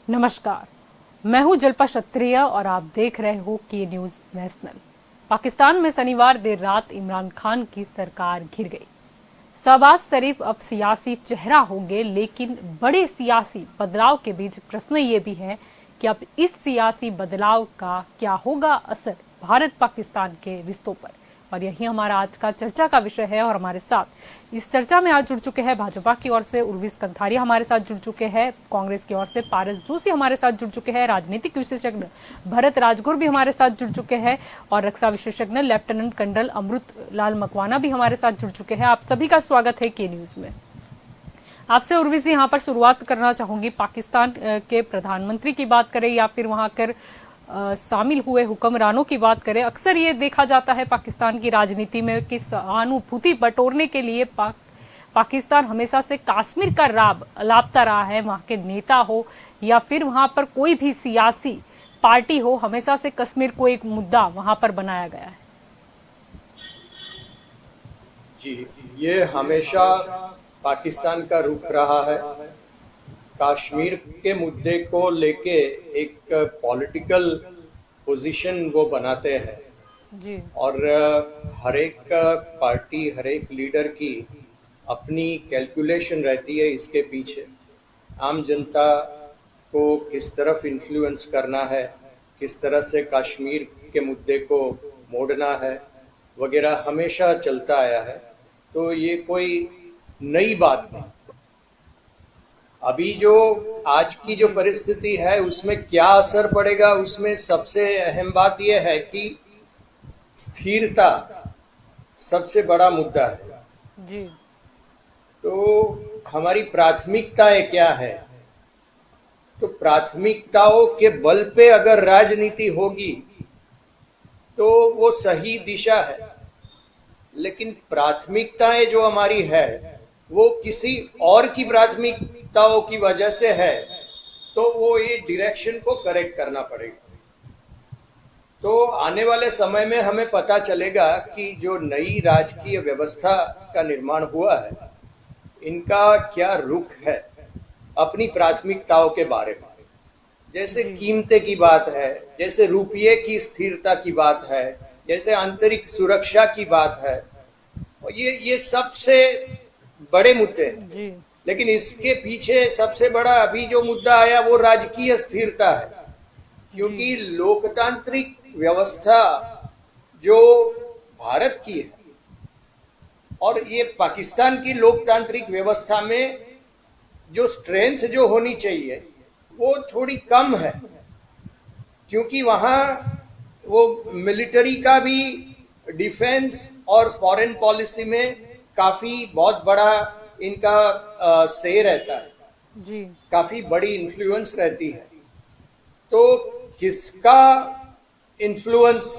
नमस्कार, मैं हूं जल्पा क्षत्रिय और आप देख रहे हो के न्यूज नेशनल। पाकिस्तान में शनिवार देर रात इमरान खान की सरकार घिर गई। शहबाज शरीफ अब सियासी चेहरा होंगे, लेकिन बड़े सियासी बदलाव के बीच प्रश्न ये भी है कि अब इस सियासी बदलाव का क्या होगा असर भारत पाकिस्तान के रिश्तों पर। और यही हमारा आज का चर्चा का विषय है। और हमारे साथ इस चर्चा में आज जुड़ चुके हैं भाजपा की ओर से उर्विस कंथारिया हमारे साथ जुड़ चुके हैं, कांग्रेस की ओर से पारस जोशी हमारे साथ जुड़ चुके हैं, राजनीतिक विशेषज्ञ भरत राजगुर भी हमारे साथ जुड़ चुके हैं और रक्षा विशेषज्ञ लेफ्टिनेंट कर्नल अमृत लाल मकवाना भी हमारे साथ जुड़ चुके हैं। आप सभी का स्वागत है के न्यूज में। आपसे उर्विस जी यहाँ पर शुरुआत करना चाहूंगी। पाकिस्तान के प्रधानमंत्री की बात करें या फिर वहां कर शामिल हुए हुक्मरानों की बात करें, अक्सर ये देखा जाता है पाकिस्तान की राजनीति में कि सहानुभूति बटोरने के लिए पाकिस्तान हमेशा से कश्मीर का लापता रहा है। वहां के नेता हो या फिर वहां पर कोई भी सियासी पार्टी हो, हमेशा से कश्मीर को एक मुद्दा वहां पर बनाया गया है। जी, ये हमेशा पाकिस्तान का रुख रहा है। कश्मीर के मुद्दे को लेके एक पॉलिटिकल पोजीशन वो बनाते हैं जी। और हर एक पार्टी, हर एक लीडर की अपनी कैलकुलेशन रहती है इसके पीछे। आम जनता को किस तरफ इन्फ्लुएंस करना है, किस तरह से कश्मीर के मुद्दे को मोड़ना है वगैरह हमेशा चलता आया है। तो ये कोई नई बात नहीं। अभी जो आज की जो परिस्थिति है उसमें क्या असर पड़ेगा, उसमें सबसे अहम बात यह है कि स्थिरता सबसे बड़ा मुद्दा है। जी। तो हमारी प्राथमिकताएं क्या है? तो प्राथमिकताओं के बल पे अगर राजनीति होगी तो वो सही दिशा है, लेकिन प्राथमिकताएं जो हमारी है वो किसी और की प्राथमिकताओं की वजह से है, तो वो ये डायरेक्शन को करेक्ट करना पड़ेगा। तो आने वाले समय में हमें पता चलेगा कि जो नई राजकीय व्यवस्था का निर्माण हुआ है, इनका क्या रुख है अपनी प्राथमिकताओं के बारे में। जैसे कीमतें की बात है, जैसे रुपये की स्थिरता की बात है, जैसे आंतरिक सुरक्षा की बात है, और ये सबसे बड़े मुद्दे हैं। लेकिन इसके पीछे सबसे बड़ा अभी जो मुद्दा आया वो राजकीय स्थिरता है, क्योंकि लोकतांत्रिक व्यवस्था जो भारत की है और ये पाकिस्तान की लोकतांत्रिक व्यवस्था में जो स्ट्रेंथ जो होनी चाहिए वो थोड़ी कम है, क्योंकि वहां वो मिलिट्री का भी डिफेंस और फॉरेन पॉलिसी में काफी बहुत बड़ा इनका से रहता है जी। काफी बड़ी इन्फ्लुएंस रहती है। तो किसका इन्फ्लुएंस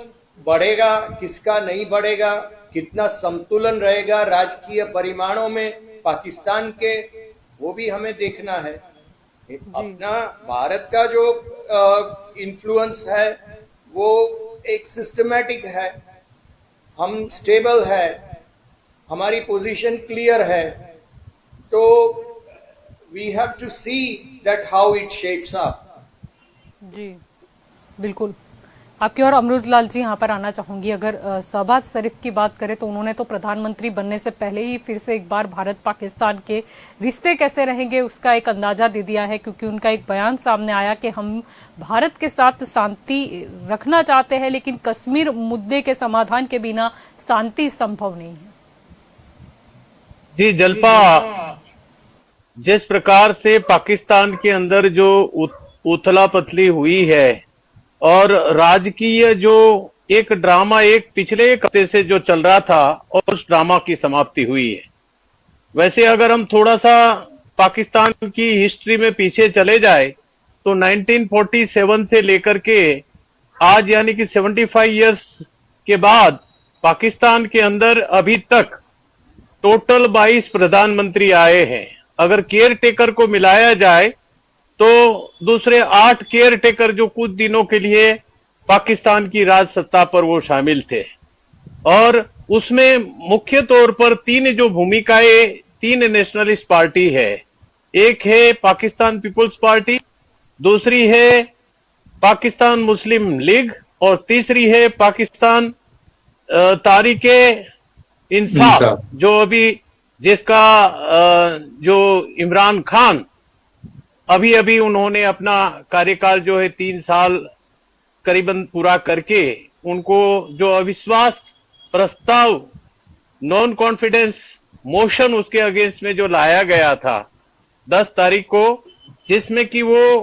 बढ़ेगा, किसका नहीं बढ़ेगा, कितना संतुलन रहेगा राजकीय परिमाणों में पाकिस्तान के, वो भी हमें देखना है। अपना भारत का जो इन्फ्लुएंस है वो एक सिस्टमैटिक है, हम स्टेबल है, हमारी पोजीशन क्लियर है। तो we have to see that how it shapes up. जी बिल्कुल। आपकी और अमृत लाल जी यहाँ पर आना चाहूंगी। अगर शहबाज शरीफ की बात करें तो उन्होंने तो प्रधानमंत्री बनने से पहले ही फिर से एक बार भारत पाकिस्तान के रिश्ते कैसे रहेंगे उसका एक अंदाजा दे दिया है, क्योंकि उनका एक बयान सामने आया कि हम भारत के साथ शांति रखना चाहते हैं, लेकिन कश्मीर मुद्दे के समाधान के बिना शांति संभव नहीं है। जी जल्पा, जिस प्रकार से पाकिस्तान के अंदर जो उथला पथली हुई है और राजकीय जो एक ड्रामा एक पिछले एक हफ्ते से जो चल रहा था और उस ड्रामा की समाप्ति हुई है। वैसे अगर हम थोड़ा सा पाकिस्तान की हिस्ट्री में पीछे चले जाए तो 1947 से लेकर के आज यानी कि 75 इयर्स के बाद पाकिस्तान के अंदर अभी तक टोटल 22 प्रधानमंत्री आए हैं। अगर केयर टेकर को मिलाया जाए तो दूसरे 8 केयर टेकर जो कुछ दिनों के लिए पाकिस्तान की राज सत्ता पर वो शामिल थे, और उसमें मुख्य तौर पर 3 जो भूमिकाएं 3 नेशनलिस्ट पार्टी है। एक है पाकिस्तान पीपुल्स पार्टी, दूसरी है पाकिस्तान मुस्लिम लीग और तीसरी है पाकिस्तान तारीके इंसाफ, इंसाफ। जो अभी जिसका जो इमरान खान अभी अभी उन्होंने अपना कार्यकाल जो है 3 साल करीबन पूरा करके उनको जो अविश्वास प्रस्ताव नॉन कॉन्फिडेंस मोशन उसके अगेंस्ट में जो लाया गया था 10 तारीख को, जिसमें कि वो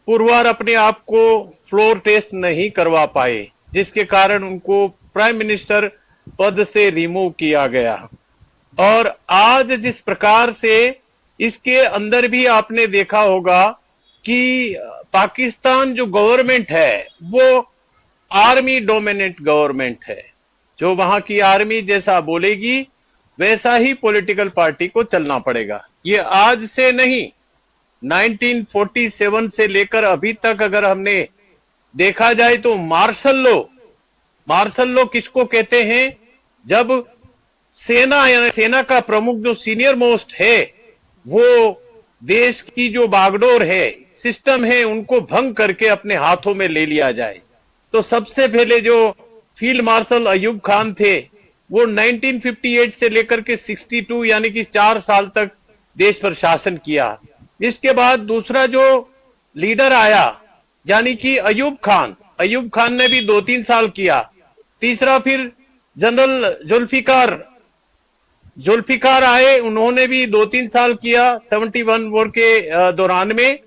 पुरवार अपने आप को फ्लोर टेस्ट नहीं करवा पाए, जिसके कारण उनको प्राइम मिनिस्टर पद से रिमूव किया गया। और आज जिस प्रकार से इसके अंदर भी आपने देखा होगा कि पाकिस्तान जो गवर्नमेंट है वो आर्मी डोमिनेंट गवर्नमेंट है, जो वहां की आर्मी जैसा बोलेगी वैसा ही पॉलिटिकल पार्टी को चलना पड़ेगा। ये आज से नहीं, 1947 से लेकर अभी तक अगर हमने देखा जाए तो मार्शल लॉ किसको कहते हैं? जब सेना का प्रमुख जो सीनियर मोस्ट है वो देश की जो बागडोर है, सिस्टम है, उनको भंग करके अपने हाथों में ले लिया जाए। तो सबसे पहले जो फील्ड मार्शल अयूब खान थे वो 1958 से लेकर के 62 यानी कि 4 साल तक देश पर शासन किया। इसके बाद दूसरा जो लीडर आया यानी कि अयूब खान ने भी 2-3 साल किया। तीसरा फिर जनरल जुल्फिकार आए, उन्होंने भी 2-3 साल किया 71 वॉर के दौरान में।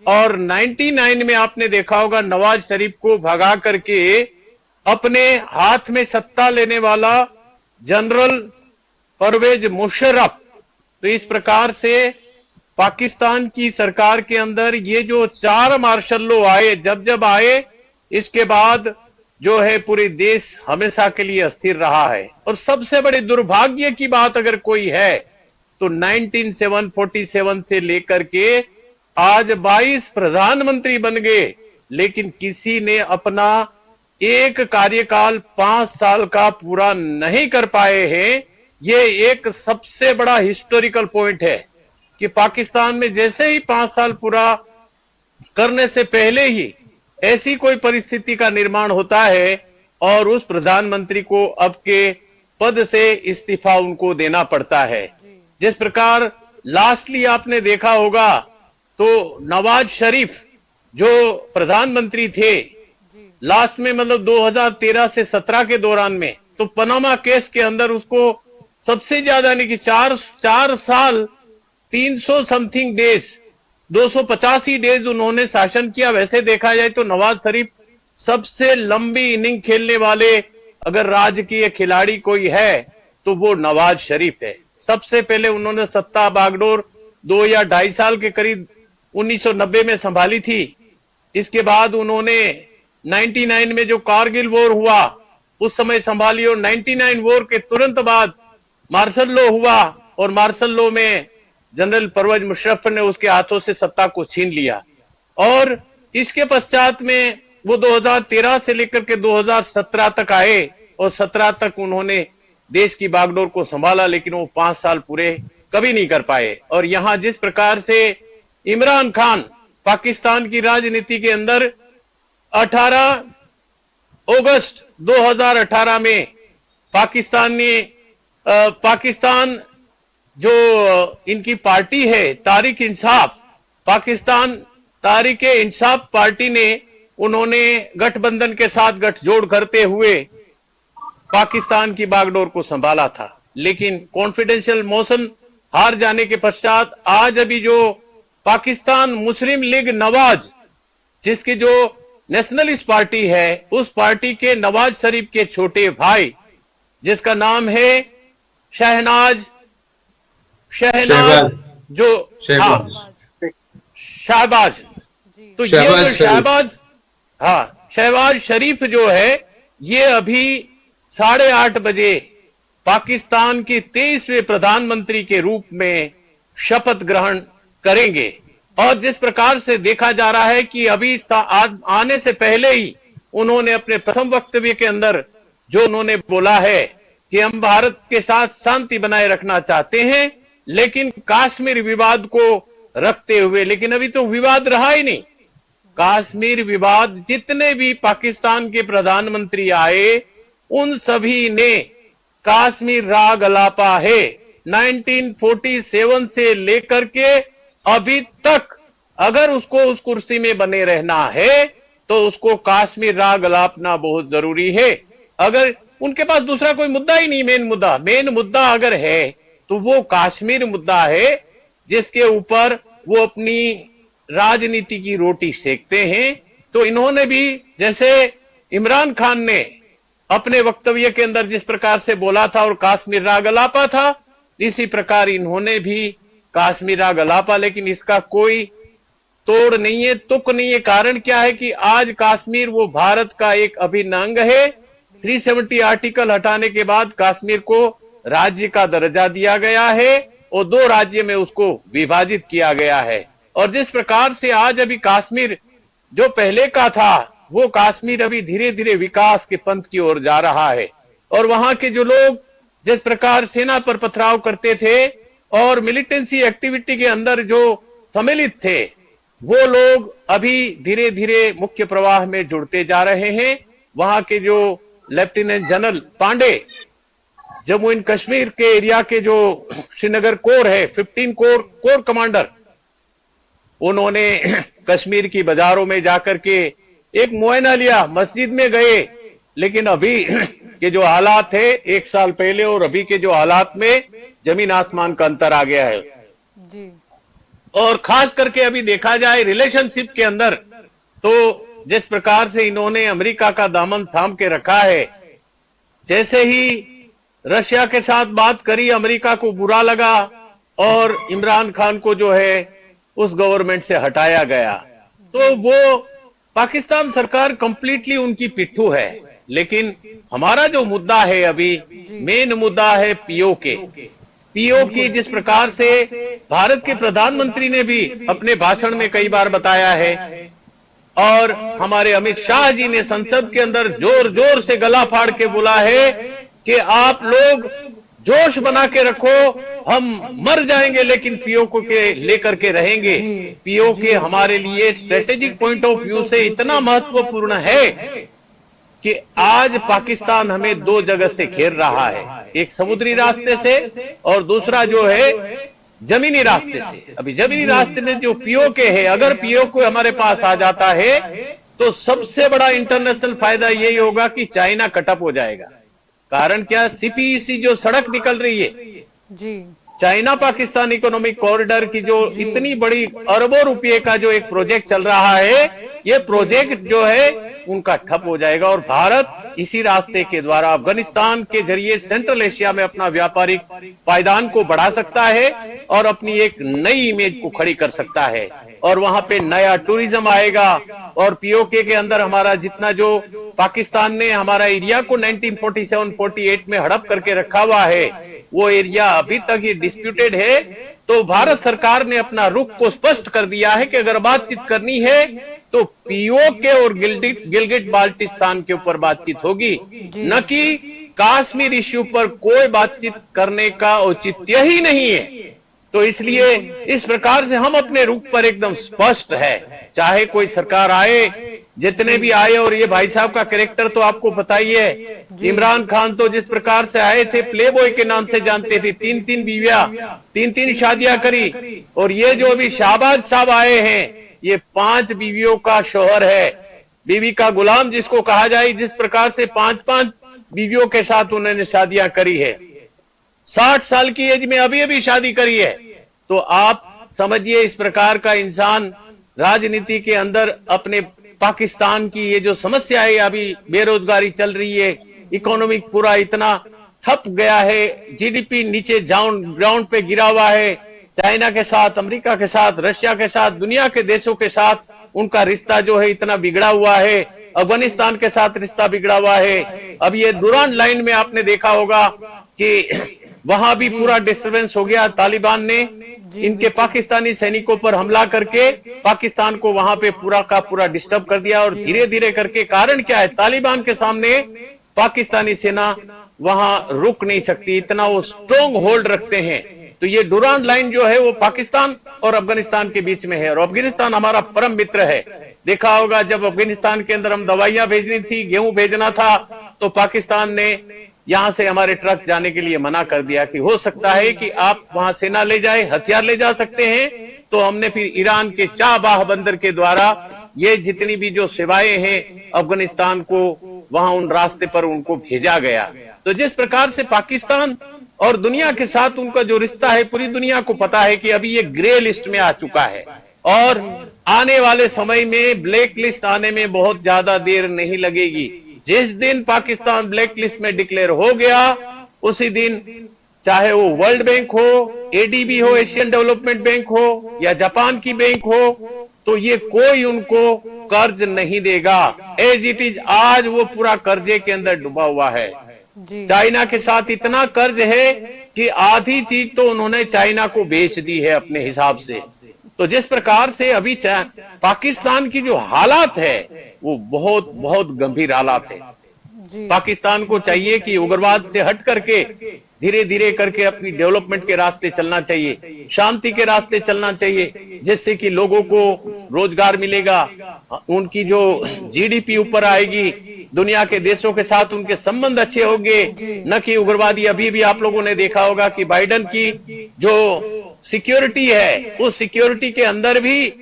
और 99 में आपने देखा होगा नवाज शरीफ को भगा करके अपने हाथ में सत्ता लेने वाला जनरल परवेज मुशर्रफ। तो इस प्रकार से पाकिस्तान की सरकार के अंदर ये जो 4 मार्शल लॉ आए, जब आए, इसके बाद जो है पूरे देश हमेशा के लिए अस्थिर रहा है। और सबसे बड़े दुर्भाग्य की बात अगर कोई है तो 1947 से लेकर के आज 22 प्रधानमंत्री बन गए, लेकिन किसी ने अपना एक कार्यकाल 5 साल का पूरा नहीं कर पाए हैं। ये एक सबसे बड़ा हिस्टोरिकल पॉइंट है कि पाकिस्तान में जैसे ही 5 साल पूरा करने से पहले ही ऐसी कोई परिस्थिति का निर्माण होता है और उस प्रधानमंत्री को अब के पद से इस्तीफा उनको देना पड़ता है। जिस प्रकार लास्टली आपने देखा होगा तो नवाज शरीफ जो प्रधानमंत्री थे लास्ट में, मतलब 2013 से 17 के दौरान में, तो पनामा केस के अंदर उसको सबसे ज्यादा यानी कि 4 साल 300 समथिंग डेज 285 डेज उन्होंने शासन किया। वैसे देखा जाए तो नवाज शरीफ सबसे लंबी इनिंग खेलने वाले अगर राजकीय खिलाड़ी कोई है तो वो नवाज शरीफ है। सबसे पहले उन्होंने सत्ता बागडोर 2 या 2.5 साल के करीब 1990 में संभाली थी। इसके बाद उन्होंने 99 में जो कारगिल वॉर हुआ उस समय संभाली और 99 वॉर के तुरंत बाद मार्शल लॉ हुआ और मार्शल लॉ में जनरल परवेज मुशर्रफ ने उसके हाथों से सत्ता को छीन लिया। और इसके पश्चात में वो 2013 से लेकर के 2017 तक आए और 17 तक उन्होंने देश की बागडोर को संभाला, लेकिन वो 5 साल पूरे कभी नहीं कर पाए। और यहां जिस प्रकार से इमरान खान पाकिस्तान की राजनीति के अंदर 18 अगस्त 2018 में पाकिस्तान जो इनकी पार्टी है तारीक इंसाफ, पाकिस्तान तारीक इंसाफ पार्टी ने उन्होंने गठबंधन के साथ गठजोड़ करते हुए पाकिस्तान की बागडोर को संभाला था। लेकिन कॉन्फिडेंशियल मोशन हार जाने के पश्चात आज अभी जो पाकिस्तान मुस्लिम लीग नवाज, जिसकी जो नेशनलिस्ट पार्टी है, उस पार्टी के नवाज शरीफ के छोटे भाई जिसका नाम है शहबाज तो ये जो शहबाज शरीफ जो है ये अभी 8:30 बजे पाकिस्तान के 23वें प्रधानमंत्री के रूप में शपथ ग्रहण करेंगे। और जिस प्रकार से देखा जा रहा है कि अभी आने से पहले ही उन्होंने अपने प्रथम वक्तव्य के अंदर जो उन्होंने बोला है कि हम भारत के साथ शांति बनाए रखना चाहते हैं, लेकिन कश्मीर विवाद को रखते हुए, लेकिन अभी तो विवाद रहा ही नहीं। कश्मीर विवाद, जितने भी पाकिस्तान के प्रधानमंत्री आए उन सभी ने कश्मीर राग अलापा है। 1947 से लेकर के अभी तक अगर उसको उस कुर्सी में बने रहना है तो उसको कश्मीर राग अलापना बहुत जरूरी है। अगर उनके पास दूसरा कोई मुद्दा ही नहीं, मेन मुद्दा अगर है तो वो कश्मीर मुद्दा है, जिसके ऊपर वो अपनी राजनीति की रोटी सेकते हैं। तो इन्होंने भी, जैसे इमरान खान ने अपने वक्तव्य के अंदर जिस प्रकार से बोला था और कश्मीर राग अलापा था, इसी प्रकार इन्होंने भी कश्मीर राग अलापा, लेकिन इसका कोई तोड़ नहीं है, तुक नहीं है। कारण क्या है कि आज कश्मीर वो भारत का एक अभिन्न अंग है। 370 आर्टिकल हटाने के बाद कश्मीर को राज्य का दर्जा दिया गया है और 2 राज्य में उसको विभाजित किया गया है। और जिस प्रकार से आज अभी कश्मीर जो पहले का था, वो कश्मीर अभी धीरे धीरे विकास के पंथ की ओर जा रहा है। और वहां के जो लोग जिस प्रकार सेना पर पथराव करते थे और मिलिटेंसी एक्टिविटी के अंदर जो सम्मिलित थे, वो लोग अभी धीरे धीरे मुख्य प्रवाह में जुड़ते जा रहे हैं। वहां के जो lieutenant general Pande, Jammu and Kashmir के एरिया के जो श्रीनगर कोर है, 15 कोर कमांडर, उन्होंने कश्मीर की बाजारों में जाकर के एक मुआयना लिया, मस्जिद में गए। लेकिन अभी के जो हालात है, 1 साल पहले और अभी के जो हालात में जमीन आसमान का अंतर आ गया है जी। और खास करके अभी देखा जाए रिलेशनशिप के अंदर, तो जिस प्रकार से इन्होंने अमेरिका का दामन थाम के रखा है, जैसे ही रशिया के साथ बात करी अमेरिका को बुरा लगा और इमरान खान को जो है उस गवर्नमेंट से हटाया गया। तो वो पाकिस्तान सरकार कंप्लीटली उनकी पिट्ठू है। लेकिन हमारा जो मुद्दा है अभी, मेन मुद्दा है पीओके। जिस प्रकार से भारत के प्रधानमंत्री ने भी अपने भाषण में कई बार बताया है और हमारे अमित शाह जी ने संसद के अंदर जोर जोर से गला फाड़ के बोला है कि आप लोग जोश बना के रखो, हम मर जाएंगे लेकिन पीओके के लेकर के रहेंगे। पीओके हमारे लिए स्ट्रेटेजिक पॉइंट ऑफ व्यू से इतना महत्वपूर्ण है कि आज पाकिस्तान हमें 2 जगह से घेर रहा है, एक समुद्री रास्ते से और दूसरा जो है जमीनी रास्ते से। अभी जमीनी रास्ते में जो पीओके है, अगर पीओके हमारे पास आ जाता है तो सबसे बड़ा इंटरनेशनल फायदा यही होगा कि चाइना कटअप हो जाएगा। कारण क्या, सीपीईसी जो सड़क निकल रही है जी, चाइना पाकिस्तान इकोनॉमिक कॉरिडोर की, जो इतनी बड़ी अरबों रुपए का जो एक प्रोजेक्ट चल रहा है, ये प्रोजेक्ट जो है उनका ठप हो जाएगा और भारत इसी रास्ते के द्वारा अफगानिस्तान के जरिए सेंट्रल एशिया में अपना व्यापारिक पायदान को बढ़ा सकता है और अपनी एक नई इमेज को खड़ी कर सकता है और वहां पे नया टूरिज्म आएगा। और पीओके के अंदर हमारा जितना जो पाकिस्तान ने हमारा एरिया को 1947-48 में हड़प करके रखा हुआ है, वो एरिया अभी तक ये डिस्प्यूटेड है। तो भारत सरकार ने अपना रुख को स्पष्ट कर दिया है कि अगर बातचीत करनी है तो पीओके और गिलगिट बाल्टिस्तान के ऊपर बातचीत होगी, न कि कश्मीर इश्यू पर कोई बातचीत करने का औचित्य ही नहीं है। तो इसलिए इस प्रकार से हम अपने रुख पर एकदम स्पष्ट है, चाहे कोई सरकार आए, जितने भी आए। और ये भाई साहब का कैरेक्टर तो आपको पता ही है। इमरान खान तो जिस प्रकार से आए थे, प्ले बॉय के नाम से जानते थे, 3-3 बीवियां, 3-3 शादियां करी। और ये जो अभी शाहबाज साहब आए हैं, ये 5 बीवियों का शौहर है, बीवी का गुलाम जिसको कहा जाए। जिस प्रकार से 5-5 बीवियों के साथ उन्होंने शादियां करी है, 60 साल की एज में अभी अभी शादी करी है। तो आप समझिए इस प्रकार का इंसान राजनीति के अंदर अपने पाकिस्तान की ये जो समस्या है, अभी बेरोजगारी चल रही है, इकोनॉमिक पूरा इतना ठप गया है, जीडीपी नीचे ग्राउंड पे गिरा हुआ है, चाइना के साथ, अमेरिका के साथ, रशिया के साथ, दुनिया के देशों के साथ उनका रिश्ता जो है इतना बिगड़ा हुआ है, अफगानिस्तान के साथ रिश्ता बिगड़ा हुआ है। अब ये दुरान लाइन में आपने देखा होगा कि वहां भी पूरा डिस्टर्बेंस हो गया। तालिबान ने इनके पाकिस्तानी सैनिकों पर हमला करके पाकिस्तान को वहां पे पूरा का पूरा डिस्टर्ब कर दिया और धीरे धीरे करके, कारण क्या है, तालिबान के सामने पाकिस्तानी सेना वहां रुक नहीं सकती, इतना वो स्ट्रॉन्ग होल्ड रखते हैं। तो ये डुरांड लाइन जो है वो पाकिस्तान और अफगानिस्तान के बीच में है, और अफगानिस्तान हमारा परम मित्र है। देखा होगा जब अफगानिस्तान के अंदर हम दवाइयां भेजनी थी, गेहूं भेजना था, तो पाकिस्तान ने यहां से हमारे ट्रक जाने के लिए मना कर दिया कि हो सकता है कि आप वहां सेना ले जाए, हथियार ले जा सकते हैं। तो हमने फिर ईरान के चाबाह बंदर के द्वारा ये जितनी भी जो सेवाएं हैं अफगानिस्तान को, वहां उन रास्ते पर उनको भेजा गया। तो जिस प्रकार से पाकिस्तान और दुनिया के साथ उनका जो रिश्ता है, पूरी दुनिया को पता है कि अभी ये ग्रे लिस्ट में आ चुका है, और आने वाले समय में ब्लैक लिस्ट आने में बहुत ज्यादा देर नहीं लगेगी। जिस दिन पाकिस्तान ब्लैक लिस्ट में डिक्लेयर हो गया, उसी दिन चाहे वो वर्ल्ड बैंक हो, एडीबी हो, एशियन डेवलपमेंट बैंक हो, या जापान की बैंक हो, तो ये कोई उनको कर्ज नहीं देगा। एज इट इज आज वो पूरा कर्जे के अंदर डूबा हुआ है। चाइना के साथ इतना कर्ज है कि आधी चीज तो उन्होंने चाइना को बेच दी है अपने हिसाब से। तो जिस प्रकार से अभी पाकिस्तान की जो हालात है वो बहुत बहुत गंभीर हालात है। पाकिस्तान को चाहिए कि उग्रवाद से हट करके धीरे धीरे करके अपनी डेवलपमेंट के रास्ते चलना चाहिए, शांति के रास्ते चलना चाहिए, जिससे कि लोगों को रोजगार मिलेगा, उनकी जो जीडीपी ऊपर आएगी, दुनिया के देशों के साथ उनके संबंध अच्छे होंगे, न कि उग्रवादी। अभी भी आप लोगों ने देखा होगा कि बाइडेन की जो सिक्योरिटी है, उस सिक्योरिटी के अंदर भी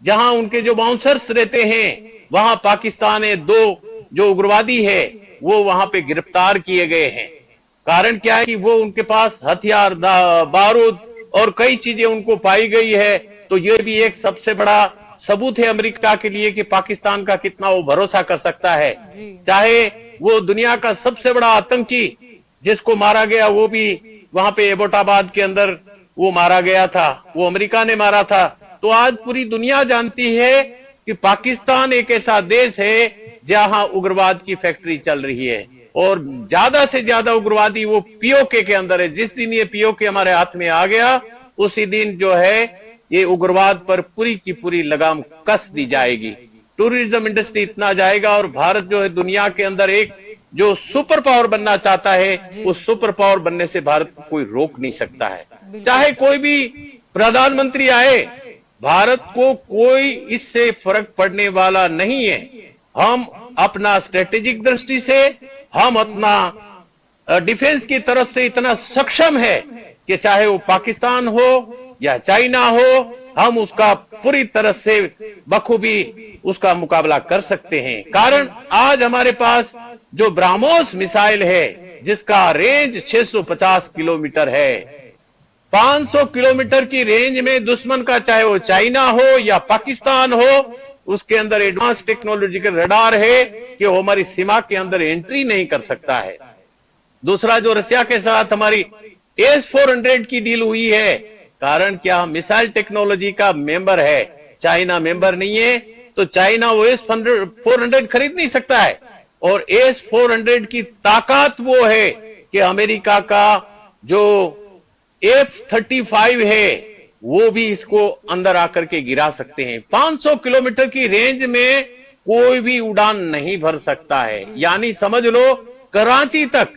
जहां उनके जो बाउंसर्स रहते हैं, वहां पाकिस्तान ने 2 जो उग्रवादी है वो वहां पे गिरफ्तार किए गए हैं। कारण क्या है कि वो उनके पास हथियार, बारूद और कई चीजें उनको पाई गई है। तो ये भी एक सबसे बड़ा सबूत है अमेरिका के लिए कि पाकिस्तान का कितना वो भरोसा कर सकता है। चाहे वो दुनिया का सबसे बड़ा आतंकी जिसको मारा गया, वो भी वहां पे एबोटाबाद के अंदर वो मारा गया था, वो अमेरिका ने मारा था। तो आज पूरी दुनिया जानती है कि पाकिस्तान एक ऐसा देश है जहां उग्रवाद की फैक्ट्री चल रही है, और ज्यादा से ज्यादा उग्रवादी वो पीओके के अंदर है। जिस दिन ये पीओके हमारे हाथ में आ गया, उसी दिन जो है ये उग्रवाद पर पूरी की पूरी लगाम कस दी जाएगी। टूरिज्म इंडस्ट्री इतना जाएगा, और भारत जो है दुनिया के अंदर एक जो सुपर पावर बनना चाहता है, उस सुपर पावर बनने से भारत को कोई रोक नहीं सकता है। चाहे कोई भी प्रधानमंत्री आए, भारत को कोई इससे फर्क पड़ने वाला नहीं है। हम अपना स्ट्रेटेजिक दृष्टि से, हम अपना डिफेंस की तरफ से इतना सक्षम है कि चाहे वो पाकिस्तान हो या चाइना हो, हम उसका पूरी तरह से बखूबी उसका मुकाबला कर सकते हैं। कारण आज हमारे पास जो ब्रह्मोस मिसाइल है, जिसका रेंज 650 किलोमीटर है, 500 किलोमीटर की रेंज में दुश्मन का, चाहे वो चाइना हो या पाकिस्तान हो, उसके अंदर एडवांस टेक्नोलॉजिकल रडार है कि वो हमारी सीमा के अंदर एंट्री नहीं कर सकता है। दूसरा, जो रशिया के साथ हमारी S-400 की डील हुई है, कारण क्या, मिसाइल टेक्नोलॉजी का मेंबर है, चाइना मेंबर नहीं है। तो चाइना वो S-400 खरीद नहीं सकता है, और S-400 की ताकत वो है कि अमेरिका का जो F-35 है वो भी इसको अंदर आकर के गिरा सकते हैं। 500 किलोमीटर की रेंज में कोई भी उड़ान नहीं भर सकता है। यानी समझ लो कराची तक,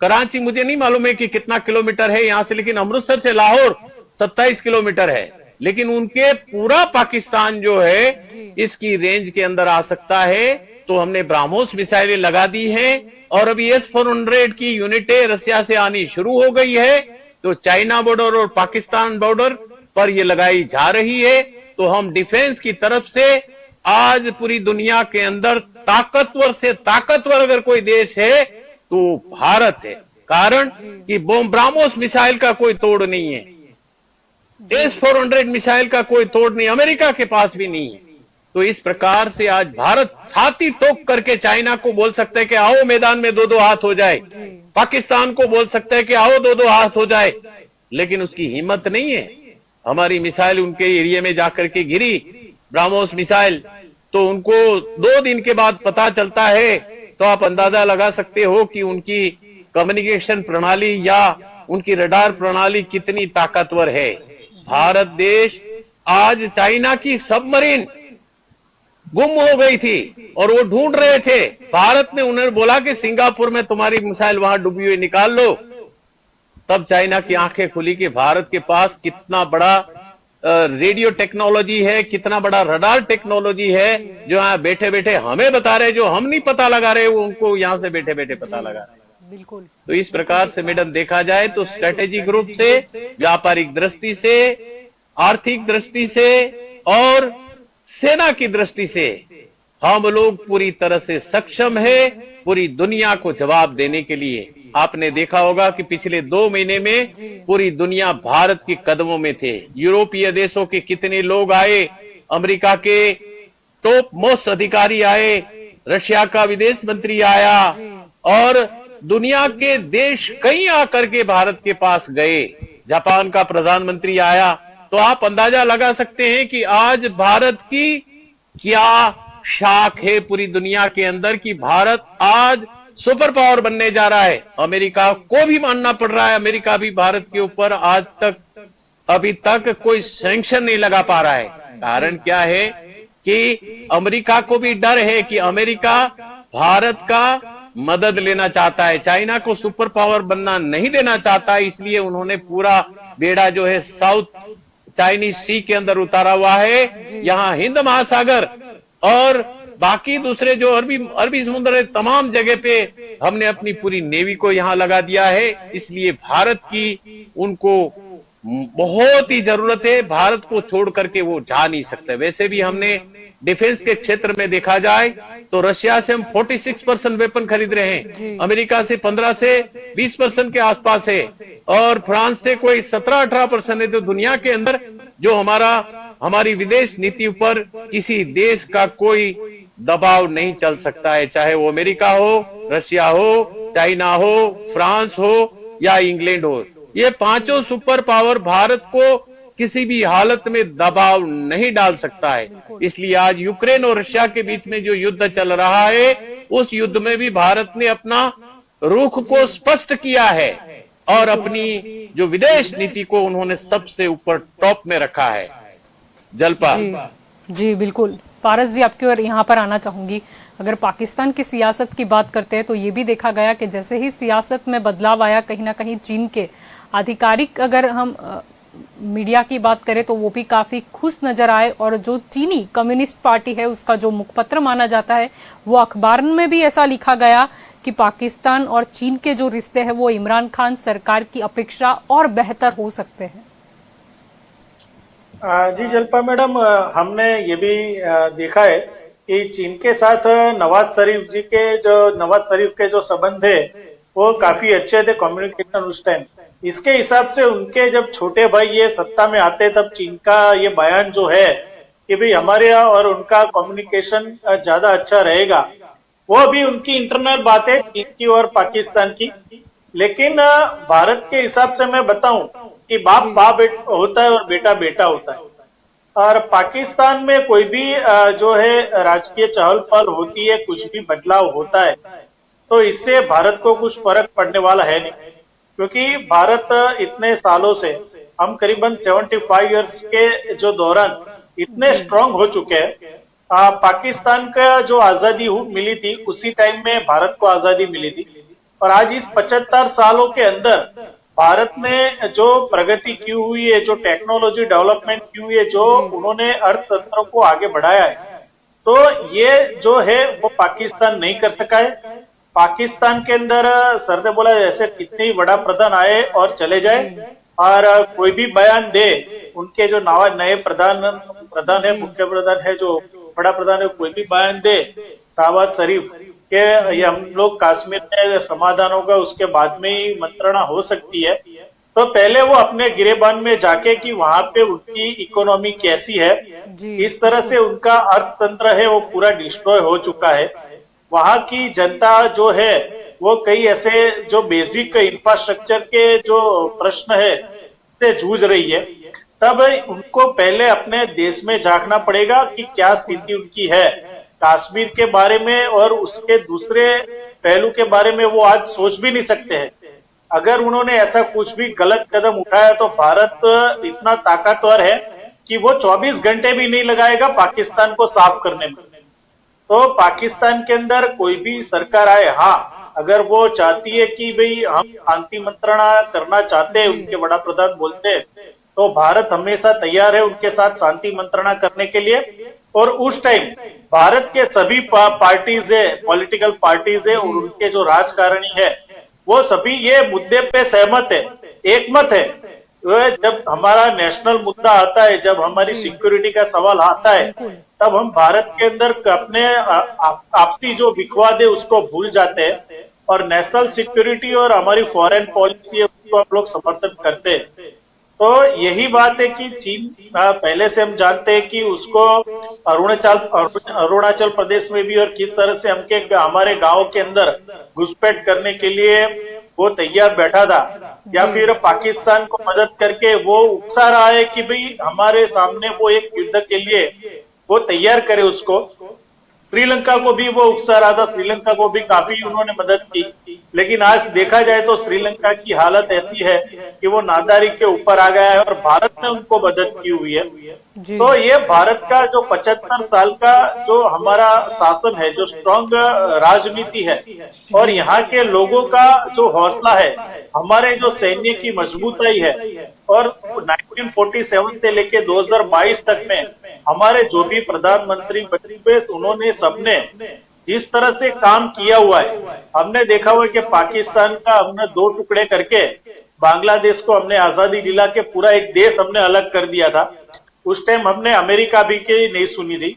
कराची मुझे नहीं मालूम है कि कितना किलोमीटर है यहां से, लेकिन अमृतसर से लाहौर 27 किलोमीटर है, लेकिन उनके पूरा पाकिस्तान जो है इसकी रेंज के अंदर आ सकता है। तो हमने ब्रह्मोस मिसाइलें लगा दी हैं, और अभी S-400 की यूनिटें रशिया से आनी शुरू हो गई है। तो चाइना बॉर्डर और पाकिस्तान बॉर्डर पर ये लगाई जा रही है। तो हम डिफेंस की तरफ से आज पूरी दुनिया के अंदर ताकतवर से ताकतवर अगर कोई देश है तो भारत है। कारण कि ब्रह्मोस मिसाइल का कोई तोड़ नहीं है, S-400 मिसाइल का कोई तोड़ नहीं, अमेरिका के पास भी नहीं है। तो इस प्रकार से आज भारत छाती ठोक करके चाइना को बोल सकता है कि आओ मैदान में 2-2 हाथ हो जाए, पाकिस्तान को बोल सकता है कि आओ 2-2 हाथ हो जाए, लेकिन उसकी हिम्मत नहीं है। हमारी मिसाइल उनके एरिया में जाकर के गिरी, ब्रह्मोस मिसाइल, तो उनको 2 दिन के बाद पता चलता है। तो आप अंदाजा लगा सकते हो कि उनकी कम्युनिकेशन प्रणाली या उनकी रडार प्रणाली कितनी ताकतवर है। भारत देश आज चाइना की सबमरीन गुम हो गई थी और वो ढूंढ रहे थे। भारत ने उन्हें बोला कि सिंगापुर में तुम्हारी मिसाइल वहां डूबी हुई निकाल लो। तब चाइना की आंखें खुली कि भारत के पास कितना बड़ा रेडियो टेक्नोलॉजी है, कितना बड़ा रडार टेक्नोलॉजी है, जो यहाँ बैठे बैठे हमें बता रहे, जो हम नहीं पता लगा रहे वो उनको यहाँ से बैठे बैठे पता लगा रहे। बिल्कुल। तो इस प्रकार से मैडम देखा जाए तो स्ट्रेटेजिक रूप से, व्यापारिक दृष्टि से, आर्थिक दृष्टि से और सेना की दृष्टि से हम लोग पूरी तरह से सक्षम है पूरी दुनिया को जवाब देने के लिए। आपने देखा होगा कि पिछले 2 महीने में पूरी दुनिया भारत के कदमों में थे। यूरोपीय देशों के कितने लोग आए, अमेरिका के टॉप मोस्ट अधिकारी आए, रशिया का विदेश मंत्री आया और दुनिया के देश कई आकर के भारत के पास गए, जापान का प्रधानमंत्री आया। तो आप अंदाजा लगा सकते हैं कि आज भारत की क्या शाख है पूरी दुनिया के अंदर, कि भारत आज सुपर पावर बनने जा रहा है। अमेरिका को भी मानना पड़ रहा है, अमेरिका भी भारत के ऊपर आज तक अभी तक कोई सैंक्शन नहीं लगा पा रहा है। कारण क्या है कि अमेरिका को भी डर है कि अमेरिका भारत का मदद लेना चाहता है, चाइना को सुपर पावर बनना नहीं देना चाहता, इसलिए उन्होंने पूरा बेड़ा जो है साउथ चाइनीज सी के अंदर उतारा हुआ है। यहां हिंद महासागर और बाकी दूसरे जो अरबी समुद्र है, तमाम जगह पे हमने अपनी पूरी नेवी को यहां लगा दिया है। इसलिए भारत की उनको बहुत ही जरूरत है, भारत को छोड़ करके वो जा नहीं सकते। वैसे भी हमने डिफेंस के क्षेत्र में देखा जाए तो रशिया से हम 46% वेपन खरीद रहे हैं, अमेरिका से 15 से 20% के आसपास है और फ्रांस से कोई 17-18% है। तो दुनिया के अंदर जो हमारी विदेश नीति पर किसी देश का कोई दबाव नहीं चल सकता है, चाहे वो अमेरिका हो, रशिया हो, चाइना हो, फ्रांस हो या इंग्लैंड हो। ये पांचों सुपर पावर भारत को किसी भी हालत में दबाव नहीं डाल सकता है। इसलिए आज यूक्रेन और रशिया के बीच में जो युद्ध चल रहा है, उस युद्ध में भी भारत ने अपना रुख को स्पष्ट किया है और अपनी जो विदेश नीति को उन्होंने सबसे ऊपर टॉप में रखा है। जल्पा जी बिल्कुल। पारस जी, आपकी ओर यहाँ पर आना चाहूंगी। अगर पाकिस्तान की सियासत की बात करते हैं तो ये भी देखा गया कि जैसे ही सियासत में बदलाव आया, कहीं ना कहीं चीन के आधिकारिक अगर हम मीडिया की बात करें तो वो भी काफी खुश नजर आए और जो चीनी कम्युनिस्ट पार्टी है उसका जो मुखपत्र माना जाता है वो अखबार में भी ऐसा लिखा गया कि पाकिस्तान और चीन के जो रिश्ते हैं वो इमरान खान सरकार की अपेक्षा और बेहतर हो सकते हैं। जी जल्पा मैडम, हमने ये भी देखा है कि चीन के साथ नवाज शरीफ के जो संबंध है वो काफी अच्छे थे, कम्युनिकेशन उस टाइम। इसके हिसाब से उनके जब छोटे भाई ये सत्ता में आते तब चीन का ये बयान जो है कि भाई हमारे और उनका कम्युनिकेशन ज्यादा अच्छा रहेगा, वो भी उनकी इंटरनल बात है चीन की और पाकिस्तान की। लेकिन भारत के हिसाब से मैं बताऊं कि बाप होता है और बेटा बेटा होता है। और पाकिस्तान में कोई भी जो है राजकीय चहल पहल होती है, कुछ भी बदलाव होता है, तो इससे भारत को कुछ फर्क पड़ने वाला है नहीं, क्योंकि भारत इतने सालों से, हम करीबन 75 इयर्स के जो दौरान इतने स्ट्रांग हो चुके हैं। पाकिस्तान का जो आजादी मिली थी उसी टाइम में भारत को आजादी मिली थी और आज इस 75 सालों के अंदर भारत ने जो प्रगति की हुई है, जो टेक्नोलॉजी डेवलपमेंट की हुई है, जो उन्होंने अर्थतंत्र को आगे बढ़ाया है, तो ये जो है वो पाकिस्तान नहीं कर सका है। पाकिस्तान के अंदर सर ने बोला जैसे कितने ही बड़ा प्रधान आए और चले जाए और कोई भी बयान दे, उनके जो नए प्रधान है, मुख्य प्रधान है, जो बड़ा प्रधान है, कोई भी बयान दे शहबाज शरीफ के ये हम लोग कश्मीर में समाधान होगा उसके बाद में ही मंत्रणा हो सकती है, तो पहले वो अपने गिरेबान में जाके कि वहां पे उनकी इकोनॉमी कैसी है, इस तरह से उनका अर्थतंत्र है वो पूरा डिस्ट्रॉय हो चुका है। वहां की जनता जो है वो कई ऐसे जो बेसिक इंफ्रास्ट्रक्चर के जो प्रश्न है से जूझ रही है। तब उनको पहले अपने देश में झांकना पड़ेगा कि क्या स्थिति उनकी है कश्मीर के बारे में, और उसके दूसरे पहलू के बारे में वो आज सोच भी नहीं सकते हैं। अगर उन्होंने ऐसा कुछ भी गलत कदम उठाया तो भारत इतना ताकतवर है कि वो 24 घंटे भी नहीं लगाएगा पाकिस्तान को साफ करने में। तो पाकिस्तान के अंदर कोई भी सरकार आए, हाँ अगर वो चाहती है कि भाई हम शांति मंत्रणा करना चाहते हैं, उनके बड़ा प्रधान बोलते हैं, तो भारत हमेशा तैयार है उनके साथ शांति मंत्रणा करने के लिए। और उस टाइम भारत के सभी पार्टीज है, पॉलिटिकल पार्टीज है, और उनके जो राजकारणी है, वो सभी ये मुद्दे पे सहमत है, एकमत है। जब हमारा नेशनल मुद्दा आता है, जब हमारी सिक्योरिटी का सवाल आता है, तब हम भारत के अंदर अपने आपसी जो विखवाद है उसको भूल जाते हैं, और नेशनल सिक्योरिटी और हमारी फॉरेन पॉलिसी है उसको हम लोग समर्थन करते हैं। तो यही बात है कि चीन पहले से हम जानते हैं कि उसको अरुणाचल प्रदेश में भी और किस तरह से हमारे गांव के अंदर घुसपैठ करने के लिए वो तैयार बैठा था, या फिर पाकिस्तान को मदद करके वो उकसा रहा है कि भाई हमारे सामने वो एक युद्ध के लिए वो तैयार करे उसको। श्रीलंका को भी वो उकसा रहा था, श्रीलंका को भी काफी उन्होंने मदद की, लेकिन आज देखा जाए तो श्रीलंका की हालत ऐसी है कि वो नादारी के ऊपर आ गया है और भारत ने उनको मदद की हुई है। तो ये भारत का जो 75 साल का जो हमारा शासन है, जो स्ट्रॉन्ग राजनीति है, और यहाँ के लोगों का जो हौसला है, हमारे जो सैन्य की मजबूताई है, और 1947 से लेके 2022 तक में हमारे जो भी प्रधानमंत्री बने उन्होंने सबने जिस तरह से काम किया हुआ है, हमने देखा हुआ है कि पाकिस्तान का हमने 2 टुकड़े करके बांग्लादेश को हमने आजादी दिला के पूरा एक देश हमने अलग कर दिया था। उस टाइम हमने अमेरिका भी की नहीं सुनी थी।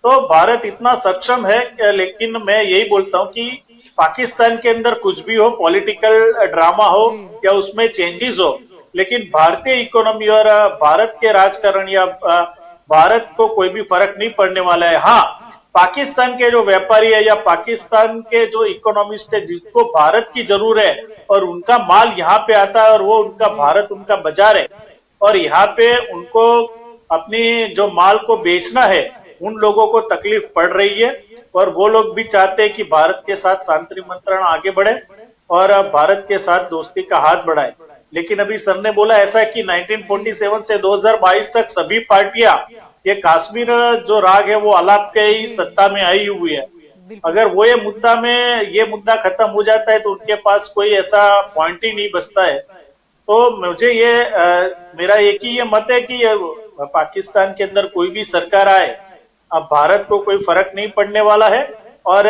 तो भारत इतना सक्षम है, लेकिन मैं यही बोलता हूँ कि पाकिस्तान के अंदर कुछ भी हो, पॉलिटिकल ड्रामा हो या उसमें चेंजेस हो, लेकिन भारतीय इकोनॉमी और भारत के राजकारण या भारत को कोई भी फर्क नहीं पड़ने वाला है। हाँ, पाकिस्तान के जो व्यापारी है या पाकिस्तान के जो इकोनॉमिस्ट है, जिसको भारत की जरूरत है और उनका माल यहाँ पे आता है और वो उनका भारत उनका बाजार है, और यहाँ पे उनको अपनी जो माल को बेचना है, उन लोगों को तकलीफ पड़ रही है, और वो लोग भी चाहते हैं कि भारत के साथ शांति मंत्रणा आगे बढ़े और भारत के साथ दोस्ती का हाथ बढ़ाए। लेकिन अभी सर ने बोला ऐसा है कि 1947 से 2022 तक सभी पार्टियां ये कश्मीर जो राग है वो अलाप के ही सत्ता में आई हुई है। अगर वो ये मुद्दा खत्म हो जाता है तो उनके पास कोई ऐसा पॉइंट ही नहीं बचता है। तो मुझे मेरा एक ही ये मत है कि पाकिस्तान के अंदर कोई भी सरकार आए, अब भारत को कोई फर्क नहीं पड़ने वाला है, और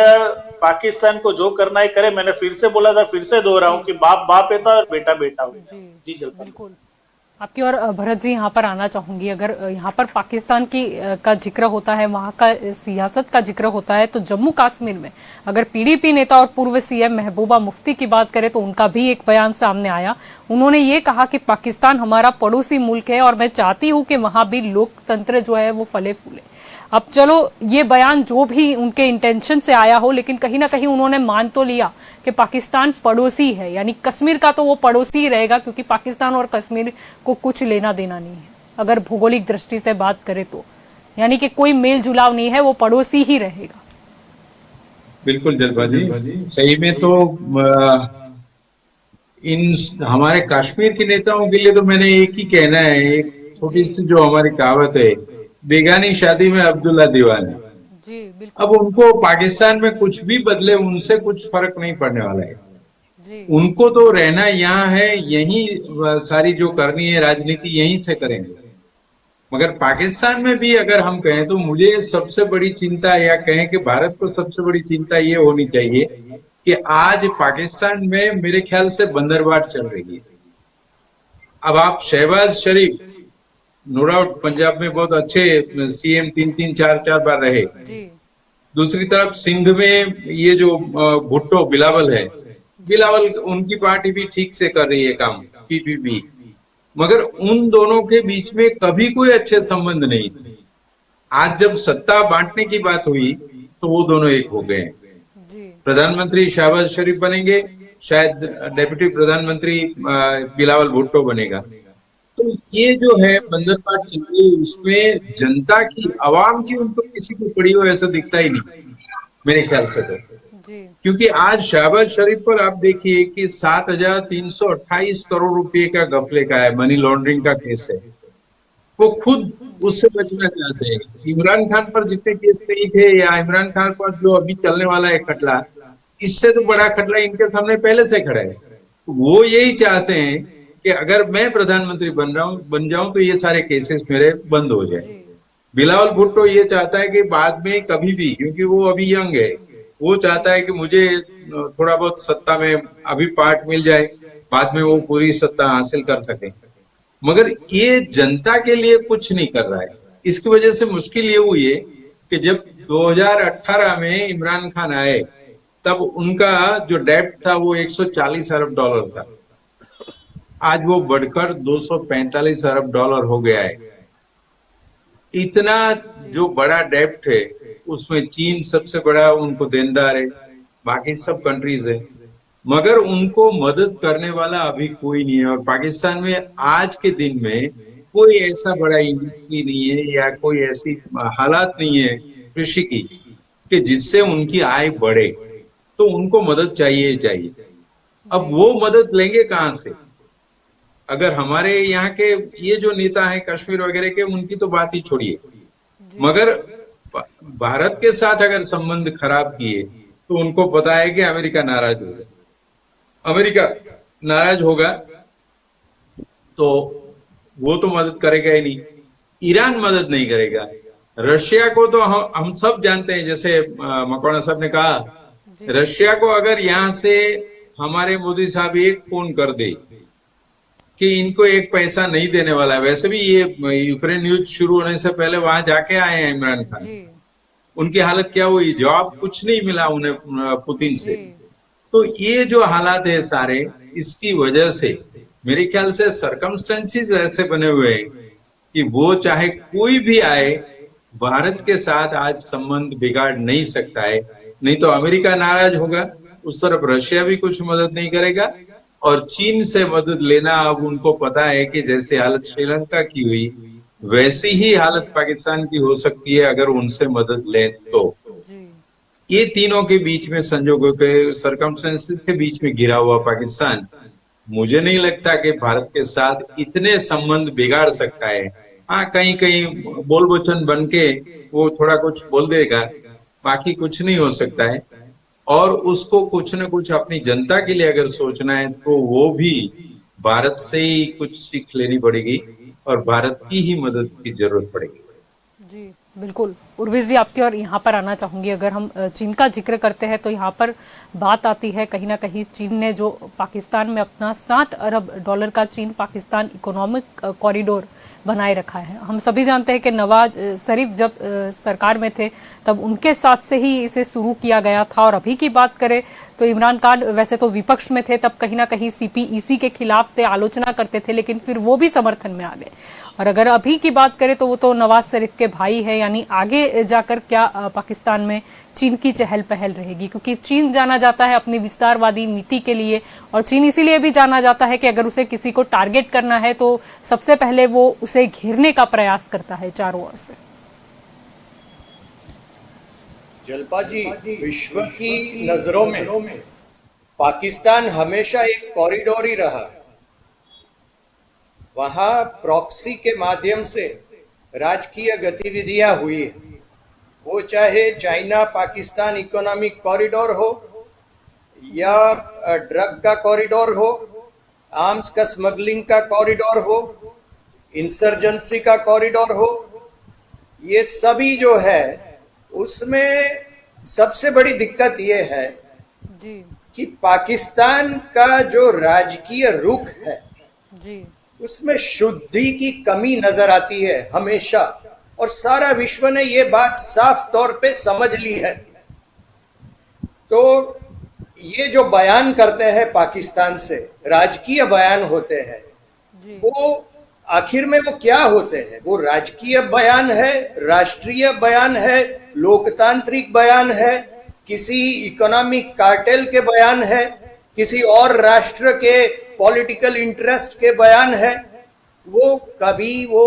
पाकिस्तान को जो करना है करे। मैंने फिर से बोला था, फिर से दोहरा हूँ कि बाप बाप होता है और बेटा बेटा होता है। जी बिल्कुल। आपकी और भरत जी यहाँ पर आना चाहूंगी। अगर यहाँ पर पाकिस्तान की का जिक्र होता है, वहाँ का सियासत का जिक्र होता है, तो जम्मू कश्मीर में अगर पीडीपी नेता और पूर्व सीएम महबूबा मुफ्ती की बात करें तो उनका भी एक बयान सामने आया। उन्होंने ये कहा कि पाकिस्तान हमारा पड़ोसी मुल्क है और मैं चाहती हूँ कि वहां भी लोकतंत्र जो है वो फले फूले। अब चलो, ये बयान जो भी उनके इंटेंशन से आया हो, लेकिन कहीं ना कहीं उन्होंने मान तो लिया कि पाकिस्तान पड़ोसी है, यानी कश्मीर का तो वो पड़ोसी ही रहेगा, क्योंकि पाकिस्तान और कश्मीर को कुछ लेना देना नहीं है। अगर भौगोलिक दृष्टि से बात करें तो यानी कि कोई मेल जुलाव नहीं है, वो पड़ोसी ही रहेगा। बिल्कुल जलपा जी, सही में तो इन हमारे कश्मीर के नेताओं के लिए तो मैंने एक ही कहना है, एक छोटी सी जो हमारी कहावत है, बेगानी शादी में अब्दुल्ला दीवाना। जी बिल्कुल। अब उनको पाकिस्तान में कुछ भी बदले, उनसे कुछ फर्क नहीं पड़ने वाला है जी। उनको तो रहना यहाँ है, यही सारी जो करनी है राजनीति यहीं से करेंगे। मगर पाकिस्तान में भी अगर हम कहें तो मुझे सबसे बड़ी चिंता, या कहें कि भारत को सबसे बड़ी चिंता ये होनी चाहिए कि आज पाकिस्तान में मेरे ख्याल से बंदरबांट चल रही है। अब आप शहबाज शरीफ, नो डाउट पंजाब में बहुत अच्छे सीएम 3-4 बार रहे। दूसरी तरफ सिंध में ये जो भुट्टो बिलावल है, बिलावल उनकी पार्टी भी ठीक से कर रही है काम, पीपीपी। मगर उन दोनों के बीच में कभी कोई अच्छे संबंध नहीं थे। आज जब सत्ता बांटने की बात हुई तो वो दोनों एक हो गए। प्रधानमंत्री शहबाज शरीफ बनेंगे, शायद डेप्यूटी प्रधानमंत्री बिलावल भुट्टो बनेगा। तो ये जो है बंदरबांट चल रही है, उसमें जनता की, आवाम की उन पर किसी को पड़ी हो ऐसा दिखता ही नहीं मेरे ख्याल से तो। क्योंकि आज शहबाज शरीफ पर आप देखिए कि 7,328 करोड़ रुपए का घपले का है, मनी लॉन्ड्रिंग का केस है। वो खुद उससे बचना चाहते हैं। इमरान खान पर जितने केस नहीं थे, या इमरान खान पर जो अभी चलने वाला है खटला, इससे तो बड़ा खतरा इनके सामने पहले से खड़ा है। वो यही चाहते हैं कि अगर मैं प्रधानमंत्री बन जाऊं तो ये सारे केसेस मेरे बंद हो जाए। बिलावल भुट्टो ये चाहता है कि बाद में कभी भी, क्योंकि वो अभी यंग है, वो चाहता है कि मुझे थोड़ा बहुत सत्ता में अभी पार्ट मिल जाए, बाद में वो पूरी सत्ता हासिल कर सके। मगर ये जनता के लिए कुछ नहीं कर रहा है। इसकी वजह से मुश्किल ये हुई है कि जब 2018 में इमरान खान आए तब उनका जो डेब्ट था वो 140 अरब डॉलर था। आज वो बढ़कर 245 अरब डॉलर हो गया है। इतना जो बड़ा डेब्ट है उसमें चीन सबसे बड़ा उनको देनदार है, बाकी सब कंट्रीज है, मगर उनको मदद करने वाला अभी कोई नहीं है। और पाकिस्तान में आज के दिन में कोई ऐसा बड़ा इंडस्ट्री नहीं है या कोई ऐसी हालात नहीं है कृषि की कि जिससे उनकी आय बढ़े, तो उनको मदद चाहिए ही चाहिए। अब वो मदद लेंगे कहां से? अगर हमारे यहाँ के ये जो नेता हैं कश्मीर वगैरह के, उनकी तो बात ही छोड़िए, मगर भारत के साथ अगर संबंध खराब किए तो उनको पता है कि अमेरिका नाराज होगा। अमेरिका नाराज होगा तो वो तो मदद करेगा ही नहीं, ईरान मदद नहीं करेगा। रशिया को तो हम सब जानते हैं, जैसे मकवाना साहब ने कहा, रशिया को अगर यहां से हमारे मोदी साहब एक फोन कर दे कि इनको एक पैसा नहीं देने वाला है, वैसे भी ये यूक्रेन युद्ध शुरू होने से पहले वहां जाके आए हैं इमरान खान, उनकी हालत क्या हुई? जवाब कुछ नहीं मिला उन्हें पुतिन से। तो ये जो हालात है सारे, इसकी वजह से मेरे ख्याल से सरकमस्टेंसेस ऐसे बने हुए हैं कि वो चाहे कोई भी आए, भारत के साथ आज संबंध बिगाड़ नहीं सकता है। नहीं तो अमेरिका नाराज होगा, उस तरफ रशिया भी कुछ मदद नहीं करेगा, और चीन से मदद लेना अब उनको पता है कि जैसे हालत श्रीलंका की हुई वैसी ही हालत पाकिस्तान की हो सकती है अगर उनसे मदद लें तो। ये तीनों के बीच में, संजोगों के, सरकमस्टेंसेस के बीच में गिरा हुआ पाकिस्तान, मुझे नहीं लगता कि भारत के साथ इतने संबंध बिगाड़ सकता है। हाँ, कहीं कहीं बोल वचन बन के वो थोड़ा कुछ बोल देगा, बाकी कुछ नहीं हो सकता है। और उसको कुछ न कुछ अपनी जनता के लिए अगर सोचना है तो वो भी भारत से ही कुछ सीख लेनी पड़ेगी और भारत की ही मदद की जरूरत पड़ेगी। जी बिल्कुल। उर्विश जी, आपकी और यहाँ पर आना चाहूंगी। अगर हम चीन का जिक्र करते हैं तो यहाँ पर बात आती है, कहीं ना कहीं चीन ने जो पाकिस्तान में अपना 60 अरब डॉलर का चीन पाकिस्तान इकोनॉमिक कॉरिडोर बनाए रखा है। हम सभी जानते हैं कि नवाज शरीफ जब सरकार में थे तब उनके साथ से ही इसे शुरू किया गया था। और अभी की बात करें तो इमरान खान वैसे तो विपक्ष में थे, तब कहीं ना कहीं सीपीईसी के खिलाफ थे, आलोचना करते थे, लेकिन फिर वो भी समर्थन में आ गए। और अगर अभी की बात करें तो वो तो नवाज शरीफ के भाई है, यानी आगे जाकर क्या पाकिस्तान में चीन की चहल पहल रहेगी, क्योंकि चीन जाना जाता है अपनी विस्तारवादी नीति के लिए, और चीन इसीलिए भी जाना जाता है कि अगर उसे किसी को टारगेट करना है तो सबसे पहले वो उसे घेरने का प्रयास करता है चारों ओर से। जल्पा जी, विश्व की नजरों में पाकिस्तान हमेशा एक कॉरिडोर ही रहा है। वहां प्रॉक्सी के माध्यम से राजकीय गतिविधियां हुई है, वो चाहे चाइना पाकिस्तान इकोनॉमिक कॉरिडोर हो या ड्रग का कॉरिडोर हो, आर्म्स का स्मगलिंग का कॉरिडोर हो, इंसर्जेंसी का कॉरिडोर हो, ये सभी जो है उसमें सबसे बड़ी दिक्कत ये है जी कि पाकिस्तान का जो राजकीय रुख है जी उसमें शुद्धि की कमी नजर आती है हमेशा, और सारा विश्व ने ये बात साफ तौर पे समझ ली है। तो ये जो बयान करते हैं पाकिस्तान से, राजकीय बयान होते हैं, वो आखिर में वो क्या होते हैं? वो राजकीय बयान है, राष्ट्रीय बयान है, लोकतांत्रिक बयान है, किसी इकोनॉमिक कार्टेल के बयान है, किसी और राष्ट्र के पॉलिटिकल इंटरेस्ट के बयान है? वो कभी वो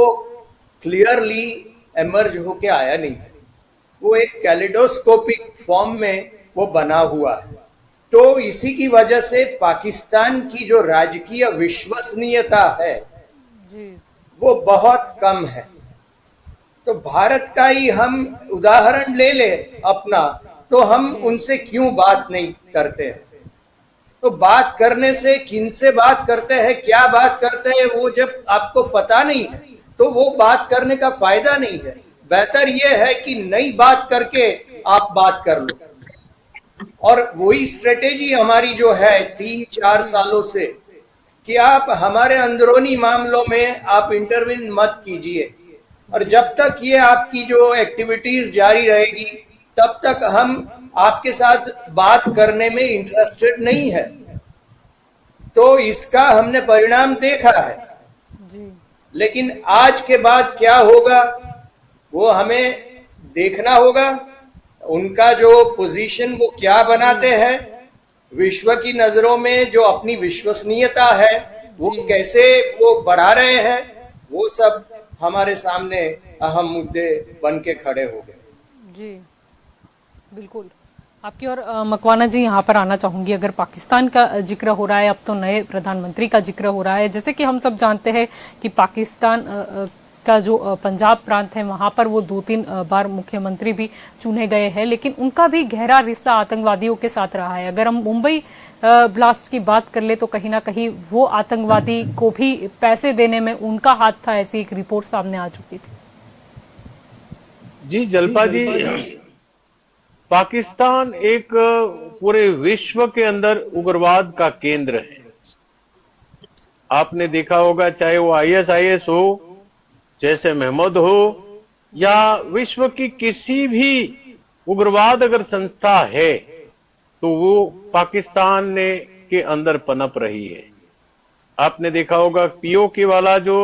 क्लियरली एमर्ज होके आया नहीं है। वो एक कैलिडोस्कोपिक फॉर्म में वो बना हुआ है। तो इसी की वजह से पाकिस्तान की जो राजकीय विश्वसनीयता है वो बहुत कम है। तो भारत का ही हम उदाहरण ले ले अपना, तो हम उनसे क्यों बात नहीं करते हैं? तो बात करने से किनसे बात करते हैं, क्या बात करते हैं, वो जब आपको पता नहीं है तो वो बात करने का फायदा नहीं है। बेहतर ये है कि नई बात करके आप बात कर लो। और वही स्ट्रेटेजी हमारी जो है 3-4 सालों से, कि आप हमारे अंदरूनी मामलों में आप इंटरवीन मत कीजिए, और जब तक ये आपकी जो एक्टिविटीज जारी रहेगी तब तक हम आपके साथ बात करने में इंटरेस्टेड नहीं है। तो इसका हमने परिणाम देखा है। जी लेकिन आज के बाद क्या होगा वो हमें देखना होगा। उनका जो पोजीशन वो क्या बनाते हैं, विश्व की नजरों में जो अपनी विश्वसनीयता है वो कैसे वो बढ़ा रहे हैं, वो सब हमारे सामने अहम मुद्दे बन के खड़े हो गए। जी बिल्कुल। आपकी और मकवाना जी यहाँ पर आना चाहूंगी। अगर पाकिस्तान का जिक्र हो रहा है, अब तो नए प्रधानमंत्री का जिक्र हो रहा है, जैसे कि हम सब जानते हैं कि पाकिस्तान का जो पंजाब प्रांत है वहां पर वो 2-3 बार मुख्यमंत्री भी चुने गए हैं, लेकिन उनका भी गहरा रिश्ता आतंकवादियों के साथ रहा है। अगर हम मुंबई ब्लास्ट की बात कर ले तो कहीं ना कहीं वो आतंकवादी को भी पैसे देने में उनका हाथ था, ऐसी एक रिपोर्ट सामने आ चुकी थी। जी जल्पा जी, पाकिस्तान एक पूरे विश्व के अंदर उग्रवाद का केंद्र है। आपने देखा होगा, चाहे वो ISIS हो, जैसे महमूद हो, या विश्व की किसी भी उग्रवाद अगर संस्था है तो वो पाकिस्तान ने के अंदर पनप रही है। आपने देखा होगा POK वाला जो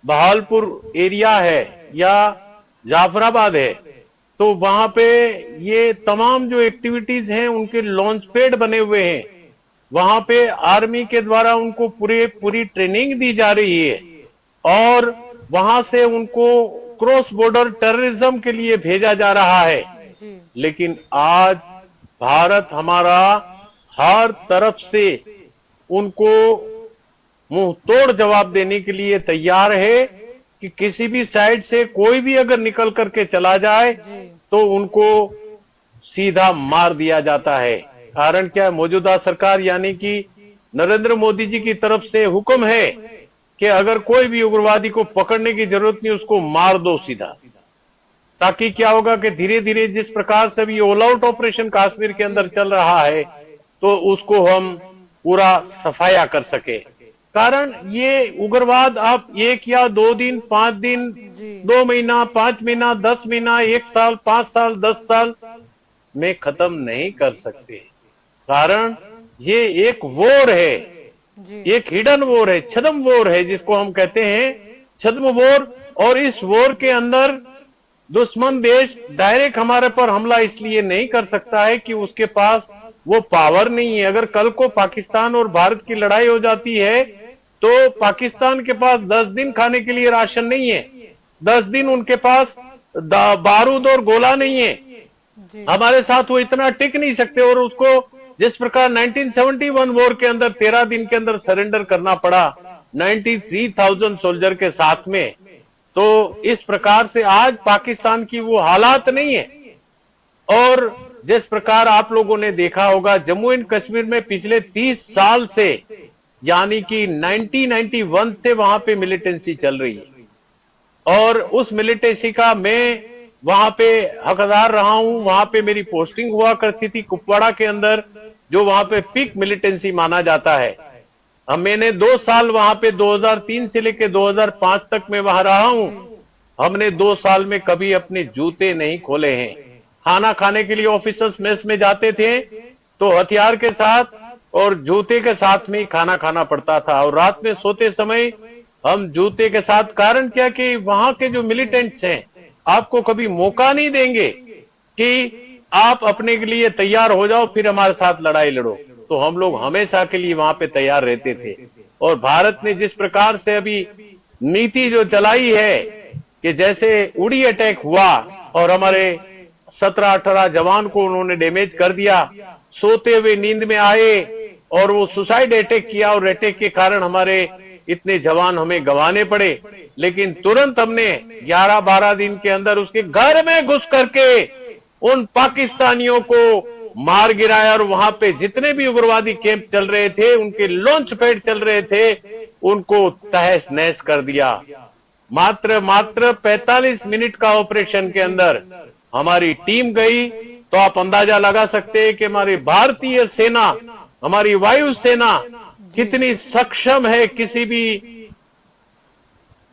बहालपुर एरिया है या जाफराबाद है, तो वहां पे ये तमाम जो एक्टिविटीज हैं उनके लॉन्च पैड बने हुए हैं। वहां पे आर्मी के द्वारा उनको पूरी ट्रेनिंग दी जा रही है और वहां से उनको क्रॉस बॉर्डर टेररिज्म के लिए भेजा जा रहा है। लेकिन आज भारत हमारा हर तरफ से उनको मुंह तोड़ जवाब देने के लिए तैयार है कि किसी भी साइड से कोई भी अगर निकल करके चला जाए तो उनको सीधा मार दिया जाता है। कारण क्या है, मौजूदा सरकार यानी कि नरेंद्र मोदी जी की तरफ से हुक्म है कि अगर कोई भी उग्रवादी को पकड़ने की जरूरत नहीं, उसको मार दो सीधा। ताकि क्या होगा कि धीरे धीरे जिस प्रकार से भी ऑल आउट ऑपरेशन कश्मीर के अंदर चल रहा है तो उसको हम पूरा सफाया कर सके। कारण ये उग्रवाद आप 1 या 2 दिन, 5 दिन, 2 महीना, 5 महीना, 10 महीना, 1 साल, 5 साल, 10 साल में खत्म नहीं कर सकते। कारण ये एक वॉर है, एक हिडन वॉर है, छद्म वॉर है जिसको हम कहते हैं, छद्म वॉर। और इस वॉर के अंदर दुश्मन देश डायरेक्ट हमारे पर हमला इसलिए नहीं कर सकता है कि उसके पास वो पावर नहीं है। अगर कल को पाकिस्तान और भारत की लड़ाई हो जाती है तो पाकिस्तान के पास 10 दिन खाने के लिए राशन नहीं है, 10 दिन उनके पास बारूद और गोला नहीं है। हमारे साथ वो इतना टिक नहीं सकते। और उसको जिस प्रकार 1971 वॉर के अंदर 13 दिन के अंदर सरेंडर करना पड़ा 93,000 सोल्जर के साथ में, तो इस प्रकार से आज पाकिस्तान की वो हालात नहीं है। और जिस प्रकार आप लोगों ने देखा होगा, जम्मू एंड कश्मीर में पिछले 30 साल से यानी कि 1991 से वहां पे मिलिटेंसी चल रही है और उस मिलिटेंसी का मैं वहां पे हकदार रहा हूं। वहां पे मेरी पोस्टिंग हुआ करती थी कुपवाड़ा के अंदर, जो वहां पे पीक मिलिटेंसी माना जाता है। अब मैंने 2 साल वहां पे 2003 से लेकर 2005 तक मैं वहां रहा हूं। हमने 2 साल में कभी अपने जूते नहीं खोले हैं। खाना खाने के लिए ऑफिसर्स मेस में जाते थे तो हथियार के साथ और जूते के साथ में ही खाना खाना पड़ता था और रात में सोते समय हम जूते के साथ। कारण क्या कि वहां के जो मिलिटेंट्स हैं आपको कभी मौका नहीं देंगे कि आप अपने के लिए तैयार हो जाओ फिर हमारे साथ लड़ाई लड़ो। तो हम लोग हमेशा के लिए वहां पे तैयार रहते थे। और भारत ने जिस प्रकार से अभी नीति जो चलाई है कि जैसे उड़ी अटैक हुआ और हमारे 17-18 जवान को उन्होंने डैमेज कर दिया, सोते हुए नींद में आए और वो सुसाइड अटैक किया और अटैक के कारण हमारे इतने जवान हमें गंवाने पड़े। लेकिन तुरंत हमने 11-12 दिन के अंदर उसके घर में घुस करके उन पाकिस्तानियों को मार गिराया और वहां पे जितने भी उग्रवादी कैंप चल रहे थे, उनके लॉन्च पैड चल रहे थे, उनको तहस नहस कर दिया। मात्र 45 मिनट का ऑपरेशन के अंदर हमारी टीम गई, तो आप अंदाजा लगा सकते हैं कि हमारी भारतीय सेना, हमारी वायु सेना कितनी सक्षम है किसी भी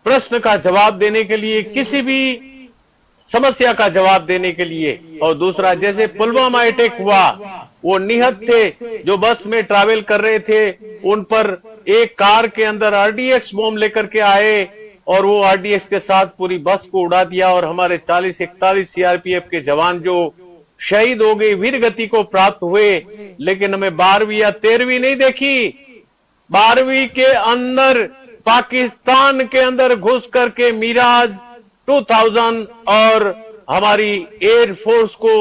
प्रश्न का जवाब देने के लिए, किसी भी समस्या का जवाब देने के लिए। और दूसरा, जैसे पुलवामा अटैक हुआ, वो निहत थे जो बस में ट्रैवल कर रहे थे, उन पर एक कार के अंदर आरडीएक्स बॉम्ब लेकर के आए और वो आरडीएक्स के साथ पूरी बस को उड़ा दिया और हमारे 40-41 सीआरपीएफ के जवान जो शहीद हो गए, वीर गति को प्राप्त हुए। लेकिन हमें 12वीं या 13वीं नहीं देखी, 12वीं के अंदर पाकिस्तान के अंदर घुस करके मिराज 2000 और हमारी एयरफोर्स को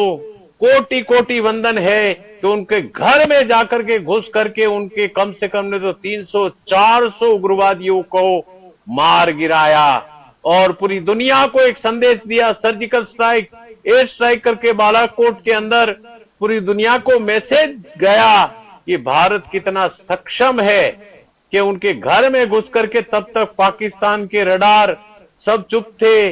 कोटि कोटि वंदन है कि उनके घर में जाकर के घुस करके उनके कम से कम ने तो 300-400 उग्रवादियों को मार गिराया और पूरी दुनिया को एक संदेश दिया। सर्जिकल स्ट्राइक, एयर स्ट्राइक करके बालाकोट के अंदर पूरी दुनिया को मैसेज गया कि भारत कितना सक्षम है कि उनके घर में घुस करके तब तक पाकिस्तान के रडार सब चुप थे,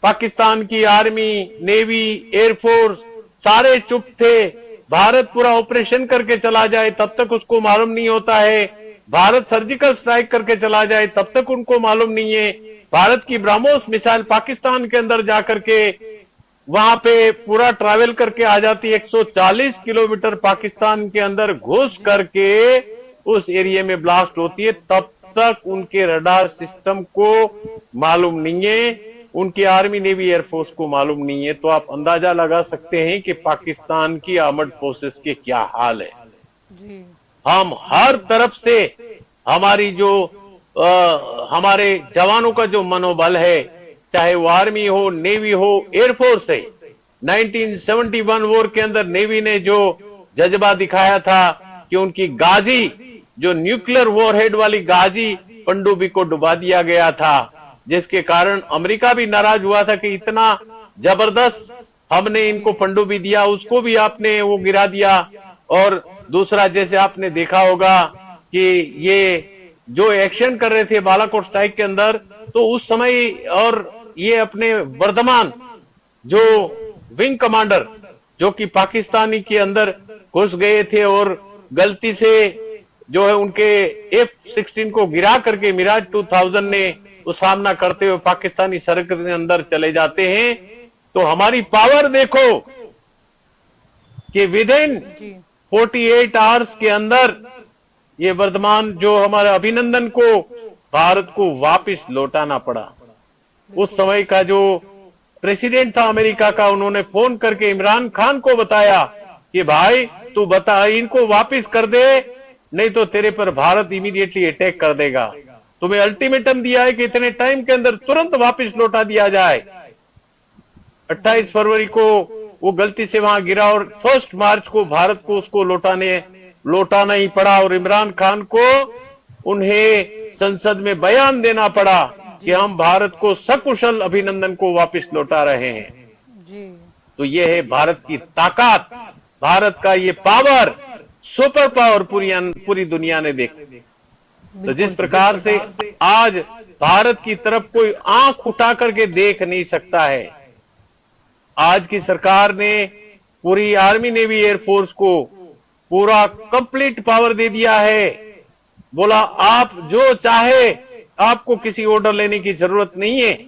पाकिस्तान की आर्मी, नेवी, एयरफोर्स सारे चुप थे। भारत पूरा ऑपरेशन करके चला जाए तब तक उसको मालूम नहीं होता है, भारत सर्जिकल स्ट्राइक करके चला जाए तब तक उनको मालूम नहीं है। भारत की ब्रह्मोस मिसाइल पाकिस्तान के अंदर जाकर के वहां पे पूरा ट्रैवल करके आ जाती, 140 किलोमीटर पाकिस्तान के अंदर घुस करके उस एरिया में ब्लास्ट होती है, तब तक उनके रडार सिस्टम को मालूम नहीं है, उनकी आर्मी नेवी एयरफोर्स को मालूम नहीं है। तो आप अंदाजा लगा सकते हैं कि पाकिस्तान की आर्मड फोर्सेस के क्या हाल है। जी। हम हर तरफ से हमारी जो हमारे जवानों का जो मनोबल है, चाहे वो आर्मी हो, नेवी हो, एयरफोर्स है। 1971 वॉर के अंदर नेवी ने जो जज्बा दिखाया था कि उनकी गाजी, जो न्यूक्लियर वॉरहेड वाली गाजी पनडुब्बी को डुबा दिया गया था, जिसके कारण अमेरिका भी नाराज हुआ था कि इतना जबरदस्त हमने इनको पनडुब्बी दिया, उसको भी आपने वो गिरा दिया। और दूसरा, जैसे आपने देखा होगा कि ये जो एक्शन कर रहे थे बालाकोट स्ट्राइक के अंदर, तो उस समय और ये अपने वर्धमान जो विंग कमांडर जो कि पाकिस्तानी के अंदर घुस गए थे और गलती से जो है उनके F-16 को गिरा करके मिराज 2000 ने वो सामना करते हुए पाकिस्तानी सरहद के अंदर चले जाते हैं। तो हमारी पावर देखो कि विद इन 48 आवर्स के अंदर ये वर्धमान जो हमारे अभिनंदन को भारत को वापस लौटाना पड़ा। उस समय का जो प्रेसिडेंट था अमेरिका का, उन्होंने फोन करके इमरान खान को बताया कि भाई तू बता, इनको वापस कर दे, नहीं तो तेरे पर भारत इमीडिएटली अटैक कर देगा। तुम्हें अल्टीमेटम दिया है कि इतने टाइम के अंदर तुरंत वापस लौटा दिया जाए। 28 फरवरी को वो गलती से वहां गिरा और 1 मार्च को भारत को उसको लौटाना ही पड़ा और इमरान खान को उन्हें संसद में बयान देना पड़ा कि हम भारत को सकुशल अभिनंदन को वापस लौटा रहे हैं। जी। तो ये है भारत की ताकत, भारत का ये पावर, सुपर पावर पूरी दुनिया ने देखी। तो जिस प्रकार से आज भारत की तरफ कोई आंख उठा करके देख नहीं सकता है, आज की सरकार ने पूरी आर्मी नेवी एयरफोर्स को पूरा कंप्लीट पावर दे दिया है। बोला आप जो चाहे, आपको किसी ऑर्डर लेने की जरूरत नहीं है,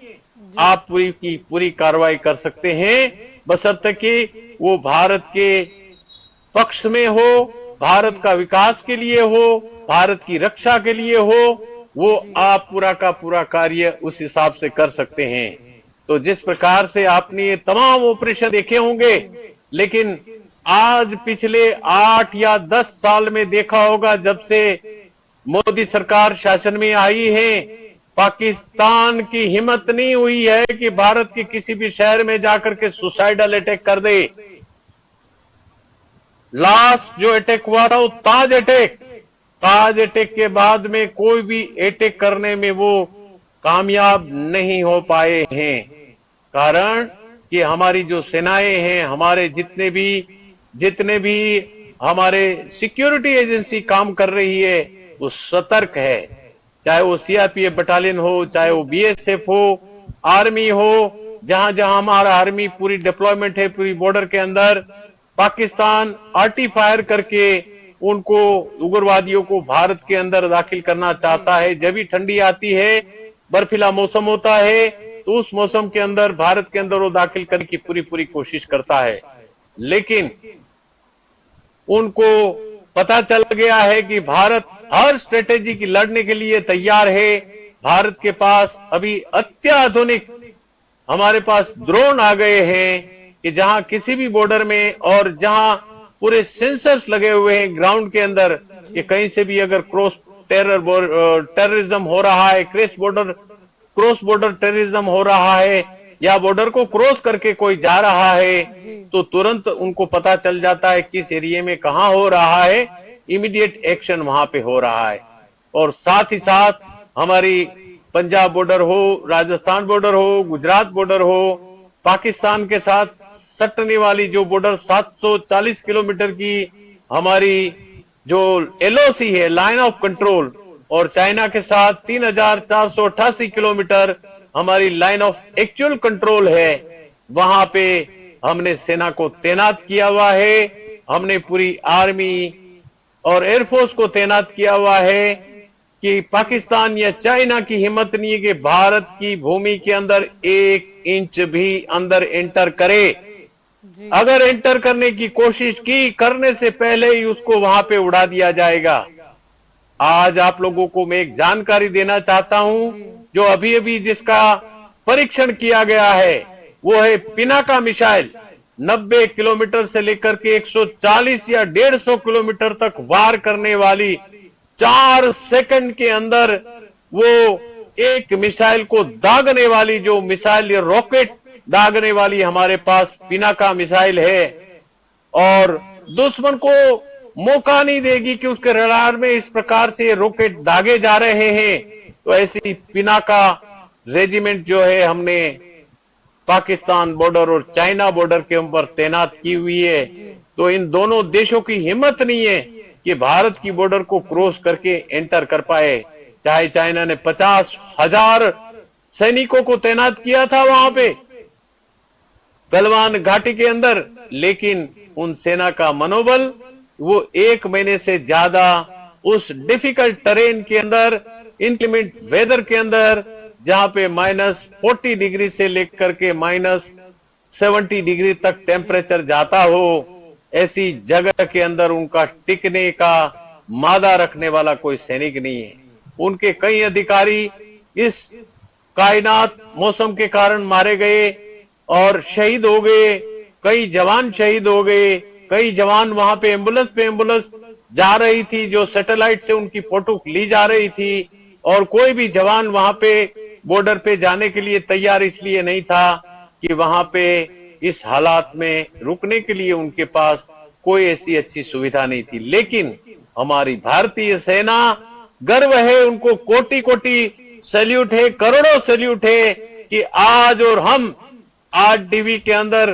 आप पूरी की पूरी कार्रवाई कर सकते हैं, बशर्ते कि वो भारत के पक्ष में हो, भारत का विकास के लिए हो, भारत की रक्षा के लिए हो, वो आप पूरा का पूरा कार्य उस हिसाब से कर सकते हैं। तो जिस प्रकार से आपने ये तमाम ऑपरेशन देखे होंगे, लेकिन आज पिछले 8 या 10 साल में देखा होगा, जब से मोदी सरकार शासन में आई है, पाकिस्तान की हिम्मत नहीं हुई है कि भारत के किसी भी शहर में जाकर के सुसाइडल अटैक कर दे। लास्ट जो अटैक हुआ था वो ताज अटैक के बाद में कोई भी अटैक करने में वो कामयाब नहीं हो पाए हैं। कारण कि हमारी जो सेनाएं हैं, हमारे जितने भी हमारे सिक्योरिटी एजेंसी काम कर रही है, वो सतर्क है। चाहे वो सीआरपीएफ बटालियन हो, चाहे वो बीएसएफ हो, आर्मी हो, जहां जहां हमारा आर्मी पूरी डिप्लॉयमेंट है पूरी बॉर्डर के अंदर, पाकिस्तान आर्टी फायर करके उनको उग्रवादियों को भारत के अंदर दाखिल करना चाहता है। जब भी ठंडी आती है, बर्फीला मौसम होता है, तो उस मौसम के अंदर भारत के अंदर वो दाखिल करने की पूरी कोशिश करता है। लेकिन उनको पता चल गया है कि भारत हर स्ट्रेटेजी की लड़ने के लिए तैयार है। भारत के पास अभी अत्याधुनिक हमारे पास ड्रोन आ गए हैं कि जहां किसी भी बॉर्डर में और जहां पूरे सेंसर्स लगे हुए हैं ग्राउंड के अंदर कि कहीं से भी अगर टेररिज्म हो रहा है, क्रॉस बॉर्डर टेररिज्म हो रहा है या बॉर्डर को क्रॉस करके कोई जा रहा है, तो तुरंत उनको पता चल जाता है किस एरिया में कहां हो रहा है, इमीडिएट एक्शन वहां पे हो रहा है। और साथ ही साथ हमारी पंजाब बॉर्डर हो, राजस्थान बॉर्डर हो, गुजरात बॉर्डर हो, पाकिस्तान के साथ सटने वाली जो बॉर्डर 740 किलोमीटर की हमारी जो एलओसी है, लाइन ऑफ कंट्रोल, और चाइना के साथ 3488 किलोमीटर हमारी लाइन ऑफ एक्चुअल कंट्रोल है, वहां पे हमने सेना को तैनात किया हुआ है। हमने पूरी आर्मी और एयरफोर्स को तैनात किया हुआ है कि पाकिस्तान या चाइना की हिम्मत नहीं है कि भारत की भूमि के अंदर 1 इंच भी अंदर एंटर करे। अगर एंटर करने की कोशिश की, करने से पहले ही उसको वहां पे उड़ा दिया जाएगा। आज आप लोगों को मैं एक जानकारी देना चाहता हूं, जो अभी अभी जिसका परीक्षण किया गया है, वो है पिनाका मिसाइल। 90 किलोमीटर से लेकर के 140 या 150 किलोमीटर तक वार करने वाली, 4 सेकंड के अंदर वो एक मिसाइल को दागने वाली जो मिसाइल या रॉकेट दागने वाली हमारे पास पिनाका मिसाइल है, और दुश्मन को मौका नहीं देगी कि उसके रडार में इस प्रकार से रॉकेट दागे जा रहे हैं। तो ऐसी पिनाका रेजिमेंट जो है हमने पाकिस्तान बॉर्डर और चाइना बॉर्डर के ऊपर तैनात की हुई है। तो इन दोनों देशों की हिम्मत नहीं है कि भारत की बॉर्डर को क्रॉस करके एंटर कर पाए। चाहे चाइना ने 50,000 सैनिकों को तैनात किया था वहां पे गलवान घाटी के अंदर, लेकिन उन सेना का मनोबल वो 1 महीने से ज्यादा उस डिफिकल्ट टेरेन के अंदर, इंक्लीमेंट वेदर के अंदर, जहां पे -40 डिग्री से लेकर के -70 डिग्री तक टेम्परेचर जाता हो, ऐसी जगह के अंदर उनका टिकने का मादा रखने वाला कोई सैनिक नहीं है। उनके कई अधिकारी इस कायनात मौसम के कारण मारे गए और शहीद हो गए, कई जवान शहीद हो गए, कई जवान वहां पे एम्बुलेंस जा रही थी, जो सैटेलाइट से उनकी फोटो ली जा रही थी, और कोई भी जवान वहां पे बॉर्डर पे जाने के लिए तैयार इसलिए नहीं था कि वहां पे इस हालात में रुकने के लिए उनके पास कोई ऐसी अच्छी सुविधा नहीं थी। लेकिन हमारी भारतीय सेना, गर्व है उनको, कोटि कोटि सैल्यूट है, करोड़ों सैल्यूट है कि आज और हम टीवी के अंदर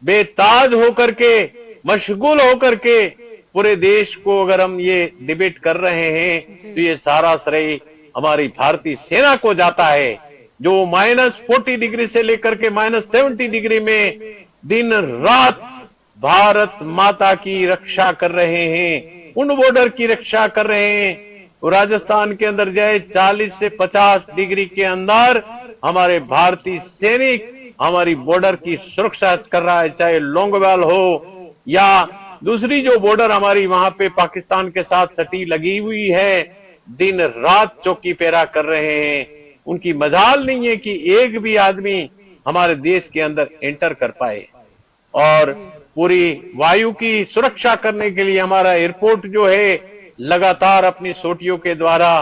बेताज होकर के, मशगूल होकर के पूरे देश को अगर हम ये डिबेट कर रहे हैं, तो ये सारा श्रेय हमारी भारतीय सेना को जाता है, जो -40 डिग्री से लेकर के -70 डिग्री में दिन रात भारत माता की रक्षा कर रहे हैं, उन बॉर्डर की रक्षा कर रहे हैं। राजस्थान के अंदर जाए 40 से 50 डिग्री के अंदर हमारे भारतीय सैनिक हमारी बॉर्डर की सुरक्षा कर रहा है, चाहे लोंगोवाल हो या दूसरी जो बॉर्डर हमारी वहां पे पाकिस्तान के साथ सटी लगी हुई है, दिन रात चौकी पैरा कर रहे हैं। उनकी मजाल नहीं है कि एक भी आदमी हमारे देश के अंदर एंटर कर पाए। और पूरी वायु की सुरक्षा करने के लिए हमारा एयरपोर्ट जो है लगातार अपनी सोटियों के द्वारा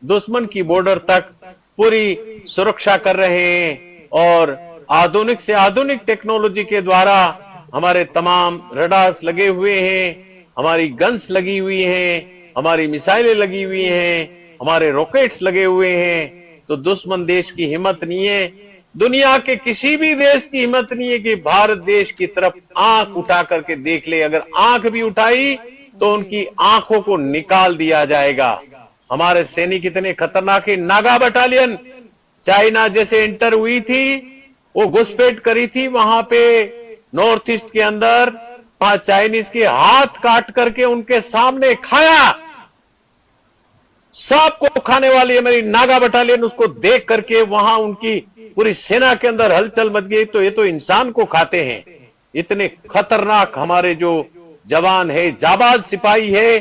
दुश्मन की बॉर्डर तक पूरी सुरक्षा कर रहे हैं, और आधुनिक से आधुनिक टेक्नोलॉजी के द्वारा हमारे तमाम रडार्स लगे हुए हैं, हमारी गन्स लगी हुई हैं, हमारी मिसाइलें लगी हुई हैं, हमारे रॉकेट्स लगे हुए हैं। तो दुश्मन देश की हिम्मत नहीं है दुनिया के किसी भी देश की हिम्मत नहीं है कि भारत देश की तरफ आंख उठा करके देख ले। अगर आंख भी उठाई तो उनकी आंखों को निकाल दिया जाएगा। हमारे सैनिक इतने खतरनाक है। नागा बटालियन चाइना जैसे एंटर हुई थी, वो घुसपैठ करी थी वहां पे नॉर्थ ईस्ट के अंदर, 5 चाइनीज के हाथ काट करके उनके सामने खाया। सांप को खाने वाली हमारी नागा बटालियन उसको देख करके वहां उनकी पूरी सेना के अंदर हलचल मच गई। तो ये तो इंसान को खाते हैं। इतने खतरनाक हमारे जो जवान है, जाबाज सिपाही है,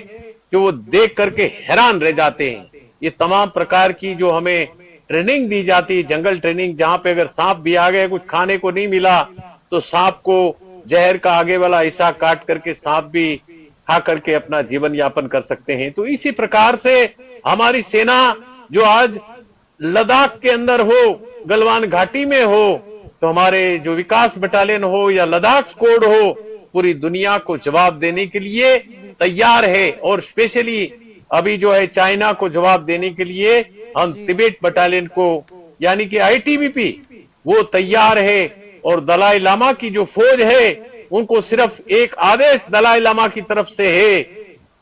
जो वो देख करके हैरान रह जाते हैं। ये तमाम प्रकार की जो हमें ट्रेनिंग दी जाती है, जंगल ट्रेनिंग, जहां पे अगर सांप भी आ गए, कुछ खाने को नहीं मिला, तो सांप को जहर का आगे वाला हिस्सा काट करके सांप भी खा करके अपना जीवन यापन कर सकते हैं। तो इसी प्रकार से हमारी सेना जो आज लद्दाख के अंदर हो, गलवान घाटी में हो, तो हमारे जो विकास बटालियन हो या लद्दाख स्क्वाड हो, पूरी दुनिया को जवाब देने के लिए तैयार है। और स्पेशली अभी जो है चाइना को जवाब देने के लिए हम तिबेट बटालियन को, यानी कि आईटीबीपी, वो तैयार है। और दलाई लामा की जो फौज है, उनको सिर्फ एक आदेश दलाई लामा की तरफ से है,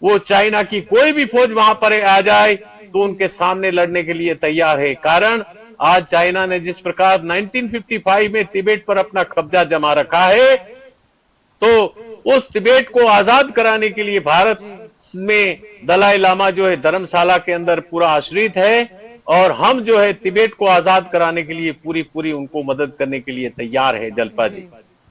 वो चाइना की कोई भी फौज वहां पर आ जाए तो उनके सामने लड़ने के लिए तैयार है। कारण आज चाइना ने जिस प्रकार 1955 में तिबेट पर अपना कब्जा जमा रखा है, तो उस तिबेट को आजाद कराने के लिए भारत में दलाई लामा जो है धर्मशाला के अंदर पूरा आश्रित है। और हम जो है तिबेट को आजाद कराने के लिए पूरी पूरी उनको मदद करने के लिए तैयार है। जल्पा जी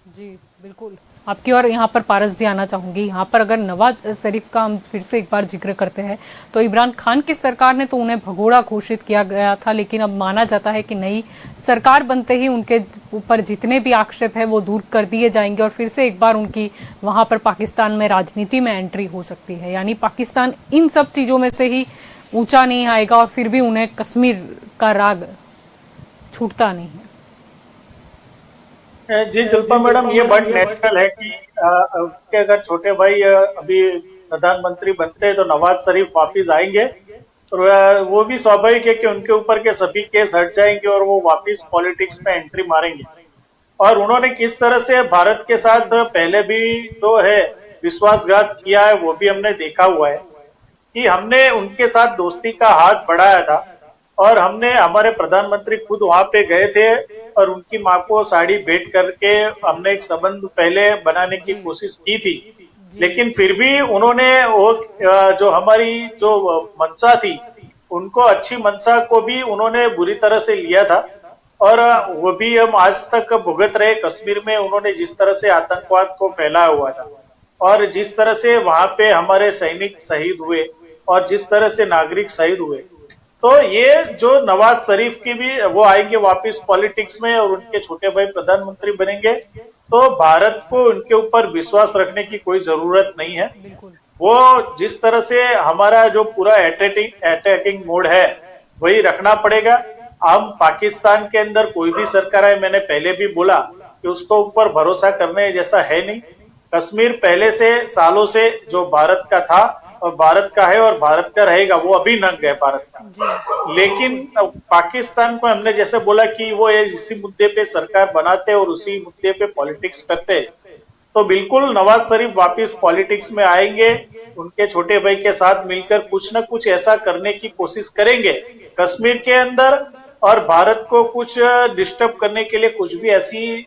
जी बिल्कुल आपकी और यहाँ पर पारस जी आना चाहूंगी। यहाँ पर अगर नवाज शरीफ का हम फिर से एक बार जिक्र करते हैं तो इमरान खान की सरकार ने तो उन्हें भगोड़ा घोषित किया गया था, लेकिन अब माना जाता है कि नई सरकार बनते ही उनके ऊपर जितने भी आक्षेप है वो दूर कर दिए जाएंगे और फिर से एक बार उनकी वहां पर पाकिस्तान में राजनीति में एंट्री हो सकती है। यानी पाकिस्तान इन सब चीजों में से ही ऊंचा नहीं आएगा और फिर भी उन्हें कश्मीर का राग छूटता नहीं है। जी जुल्फा मैडम, ये बड़ा नेचुरल है कि उनके अगर छोटे भाई अभी प्रधानमंत्री बनते हैं तो नवाज शरीफ वापिस आएंगे और वो भी स्वाभाविक है कि उनके ऊपर के सभी केस हट जाएंगे और वो वापिस पॉलिटिक्स में एंट्री मारेंगे। और उन्होंने किस तरह से भारत के साथ पहले भी जो है विश्वासघात किया है वो भी हमने देखा हुआ है कि हमने उनके साथ दोस्ती का हाथ बढ़ाया था और हमने, हमारे प्रधानमंत्री खुद वहां पे गए थे और उनकी माँ को साड़ी भेंट करके हमने एक संबंध पहले बनाने की कोशिश की थी। लेकिन फिर भी उन्होंने वो जो हमारी जो मंशा थी, उनको अच्छी मंशा को भी उन्होंने बुरी तरह से लिया था और वो भी हम आज तक भुगत रहे। कश्मीर में उन्होंने जिस तरह से आतंकवाद को फैलाया हुआ था और जिस तरह से वहां पे हमारे सैनिक शहीद हुए और जिस तरह से नागरिक शहीद हुए, तो ये जो नवाज शरीफ की भी वो आएंगे वापस पॉलिटिक्स में और उनके छोटे भाई प्रधानमंत्री बनेंगे, तो भारत को उनके ऊपर विश्वास रखने की कोई जरूरत नहीं है। वो जिस तरह से हमारा जो पूरा अटैकिंग मोड है वही रखना पड़ेगा। हम पाकिस्तान के अंदर कोई भी सरकार है, मैंने पहले भी बोला कि उसको ऊपर भरोसा करने जैसा है नहीं। कश्मीर पहले से सालों से जो भारत का था और भारत का है और भारत का रहेगा, वो अभी नंग है भारत का। लेकिन पाकिस्तान को हमने जैसे बोला कि वो इसी मुद्दे पे सरकार बनाते और उसी मुद्दे पे पॉलिटिक्स करते, तो बिल्कुल नवाज शरीफ वापस पॉलिटिक्स में आएंगे, उनके छोटे भाई के साथ मिलकर कुछ न कुछ ऐसा करने की कोशिश करेंगे कश्मीर के अंदर और भारत को कुछ डिस्टर्ब करने के लिए कुछ भी ऐसी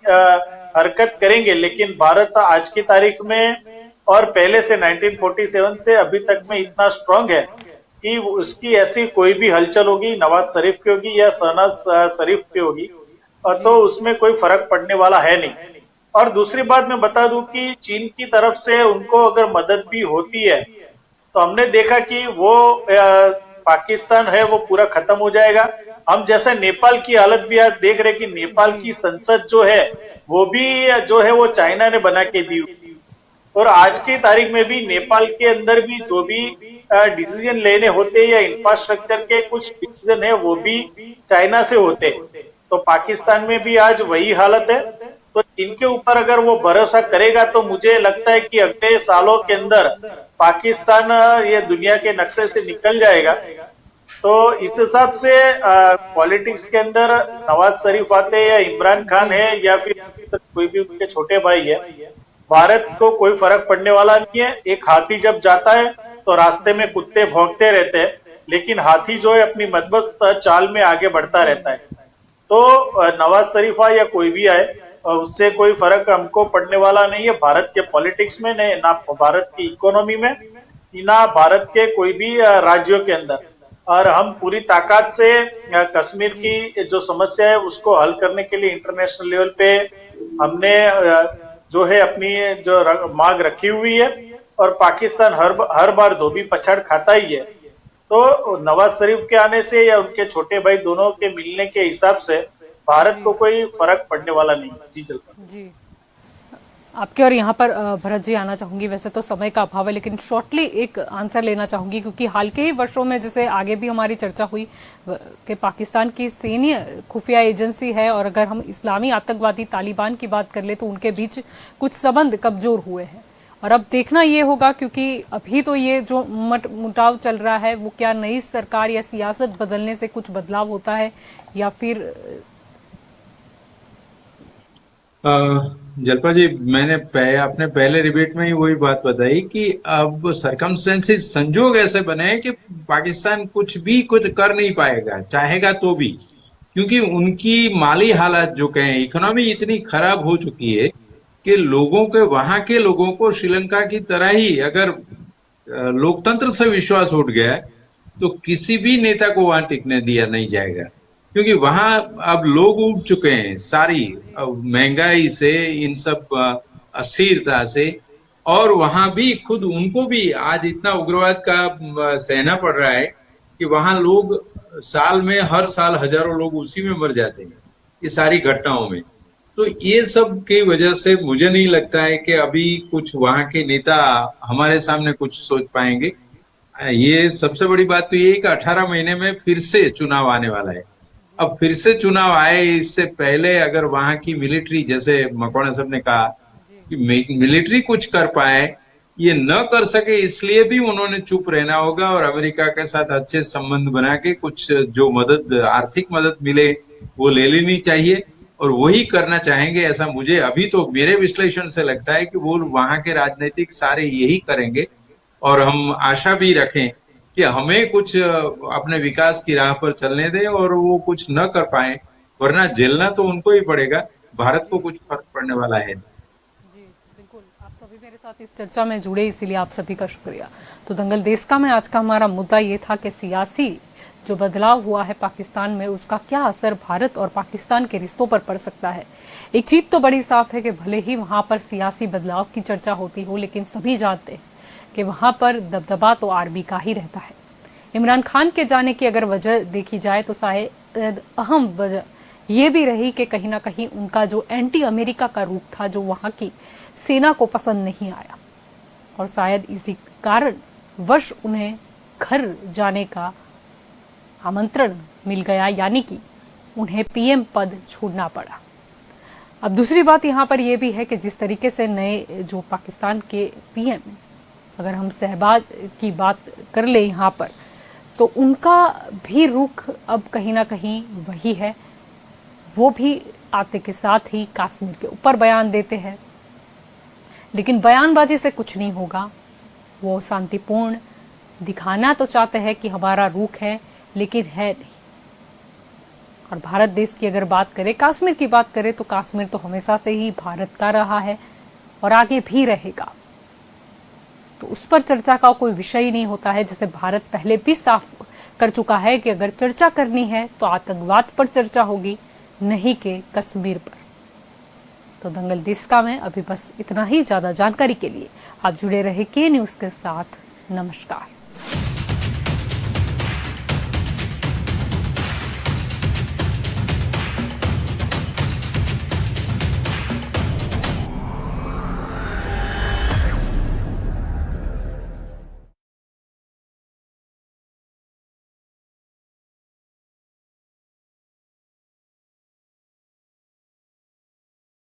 हरकत करेंगे। लेकिन भारत आज की तारीख में और पहले से 1947 से अभी तक में इतना स्ट्रांग है कि उसकी ऐसी कोई भी हलचल होगी, नवाज शरीफ की होगी या शहनाज शरीफ की होगी, और तो उसमें कोई फर्क पड़ने वाला है नहीं। और दूसरी बात मैं बता दूं कि चीन की तरफ से उनको अगर मदद भी होती है तो हमने देखा कि वो पाकिस्तान है वो पूरा खत्म हो जाएगा। हम जैसे नेपाल की हालत भी आज देख रहे कि नेपाल की संसद जो है वो भी जो है वो चाइना ने बना के दी और आज की तारीख में भी नेपाल के अंदर भी जो भी डिसीजन लेने होते या इंफ्रास्ट्रक्चर के कुछ डिसीजन है वो भी चाइना से होते। तो पाकिस्तान में भी आज वही हालत है। तो इनके ऊपर अगर वो भरोसा करेगा तो मुझे लगता है कि अगले सालों के अंदर पाकिस्तान ये दुनिया के नक्शे से निकल जाएगा। तो इस हिसाब से पॉलिटिक्स के अंदर नवाज शरीफ आते हैं या इमरान खान है या फिर कोई भी उनके छोटे भाई है, भारत को कोई फर्क पड़ने वाला नहीं है। एक हाथी जब जाता है तो रास्ते में कुत्ते भौंकते रहते हैं, लेकिन हाथी जो है अपनी मजबूत चाल में आगे बढ़ता रहता है। तो नवाज शरीफ आए या कोई भी आए, उससे कोई फर्क हमको पड़ने वाला नहीं है भारत के पॉलिटिक्स में, नहीं ना भारत की इकोनॉमी में, ना भारत के कोई भी राज्यों के अंदर। और हम पूरी ताकत से कश्मीर की जो समस्या है उसको हल करने के लिए इंटरनेशनल लेवल पे हमने जो है अपनी जो मांग रखी हुई है, और पाकिस्तान हर बार धोबी पछाड़ खाता ही है। तो नवाज शरीफ के आने से या उनके छोटे भाई दोनों के मिलने के हिसाब से भारत को कोई फर्क पड़ने वाला नहीं। जी जल्पा जी, आपके और यहाँ पर भरत जी आना चाहूंगी। वैसे तो समय का अभाव है, लेकिन शॉर्टली एक आंसर लेना चाहूंगी, क्योंकि हाल के ही वर्षों में जैसे आगे भी हमारी चर्चा हुई कि पाकिस्तान की सैन्य खुफिया एजेंसी है, और अगर हम इस्लामी आतंकवादी तालिबान की बात कर ले तो उनके बीच कुछ संबंध कमजोर हुए हैं। और अब देखना ये होगा, क्योंकि अभी तो ये जो मुटाव चल रहा है वो क्या नई सरकार या सियासत बदलने से कुछ बदलाव होता है, या फिर जल्पा जी, मैंने आपने पहले डिबेट में ही वही बात बताई कि अब सरकमस्टेंसेस, संजोग ऐसे बने हैं कि पाकिस्तान कुछ कर नहीं पाएगा, चाहेगा तो भी, क्योंकि उनकी माली हालत जो कहें, इकोनॉमी इतनी खराब हो चुकी है कि वहां के लोगों को श्रीलंका की तरह ही अगर लोकतंत्र से विश्वास उठ गया तो किसी भी नेता को वहां टिकने दिया नहीं जाएगा, क्योंकि वहां अब लोग उठ चुके हैं सारी महंगाई से, इन सब अस्थिरता से, और वहां भी खुद उनको भी आज इतना उग्रवाद का सहना पड़ रहा है कि वहां लोग हर साल हजारों लोग उसी में मर जाते हैं, ये सारी घटनाओं में। तो ये सब की वजह से मुझे नहीं लगता है कि अभी कुछ वहां के नेता हमारे सामने कुछ सोच पाएंगे। ये सबसे बड़ी बात तो ये है कि 18 महीने में फिर से चुनाव आने वाला है। अब फिर से चुनाव आए, इससे पहले अगर वहां की मिलिट्री, जैसे मकवाना साहब ने कहा कि मिलिट्री कुछ कर पाए, ये न कर सके, इसलिए भी उन्होंने चुप रहना होगा और अमेरिका के साथ अच्छे संबंध बना के कुछ जो आर्थिक मदद मिले वो ले लेनी चाहिए, और वही करना चाहेंगे। ऐसा मुझे अभी तो मेरे विश्लेषण से लगता है कि वो वहां के राजनीतिक सारे यही करेंगे, और हम आशा भी रखें कि हमें कुछ अपने विकास की राह पर चलने दें और वो कुछ न कर पाए, वरना झेलना तो उनको ही पड़ेगा, भारत को कुछ फर्क पड़ने वाला है। जी बिल्कुल, आप सभी मेरे साथ इस चर्चा में जुड़े, इसीलिए आप सभी का शुक्रिया। तो दंगल देश का में आज का हमारा मुद्दा ये था कि सियासी जो बदलाव हुआ है पाकिस्तान में, उसका क्या असर भारत और पाकिस्तान के रिश्तों पर पड़ सकता है। एक चीज तो बड़ी साफ है कि भले ही वहां पर सियासी बदलाव की चर्चा होती हो, लेकिन सभी जानते हैं कि वहां पर दबदबा तो आर्मी का ही रहता है। इमरान खान के जाने की अगर वजह देखी जाए तो शायद अहम वजह ये भी रही कि कहीं ना कहीं उनका जो एंटी अमेरिका का रूप था, जो वहां की सेना को पसंद नहीं आया, और शायद इसी कारण वश उन्हें घर जाने का आमंत्रण मिल गया, यानी कि उन्हें पीएम पद छोड़ना पड़ा। अब दूसरी बात यहाँ पर यह भी है कि जिस तरीके से नए जो पाकिस्तान के पीएम, अगर हम शहबाज की बात कर ले यहाँ पर, तो उनका भी रुख अब कहीं ना कहीं वही है। वो भी आते के साथ ही कश्मीर के ऊपर बयान देते हैं, लेकिन बयानबाजी से कुछ नहीं होगा। वो शांतिपूर्ण दिखाना तो चाहते हैं कि हमारा रुख है, लेकिन है नहीं। और भारत देश की अगर बात करें, कश्मीर की बात करें, तो कश्मीर तो हमेशा से ही भारत का रहा है और आगे भी रहेगा, तो उस पर चर्चा का कोई विषय ही नहीं होता है। जैसे भारत पहले भी साफ कर चुका है कि अगर चर्चा करनी है तो आतंकवाद पर चर्चा होगी, नहीं कि कश्मीर पर। तो दंगल देश का में अभी बस इतना ही। ज्यादा जानकारी के लिए आप जुड़े रहे के न्यूज के साथ। नमस्कार।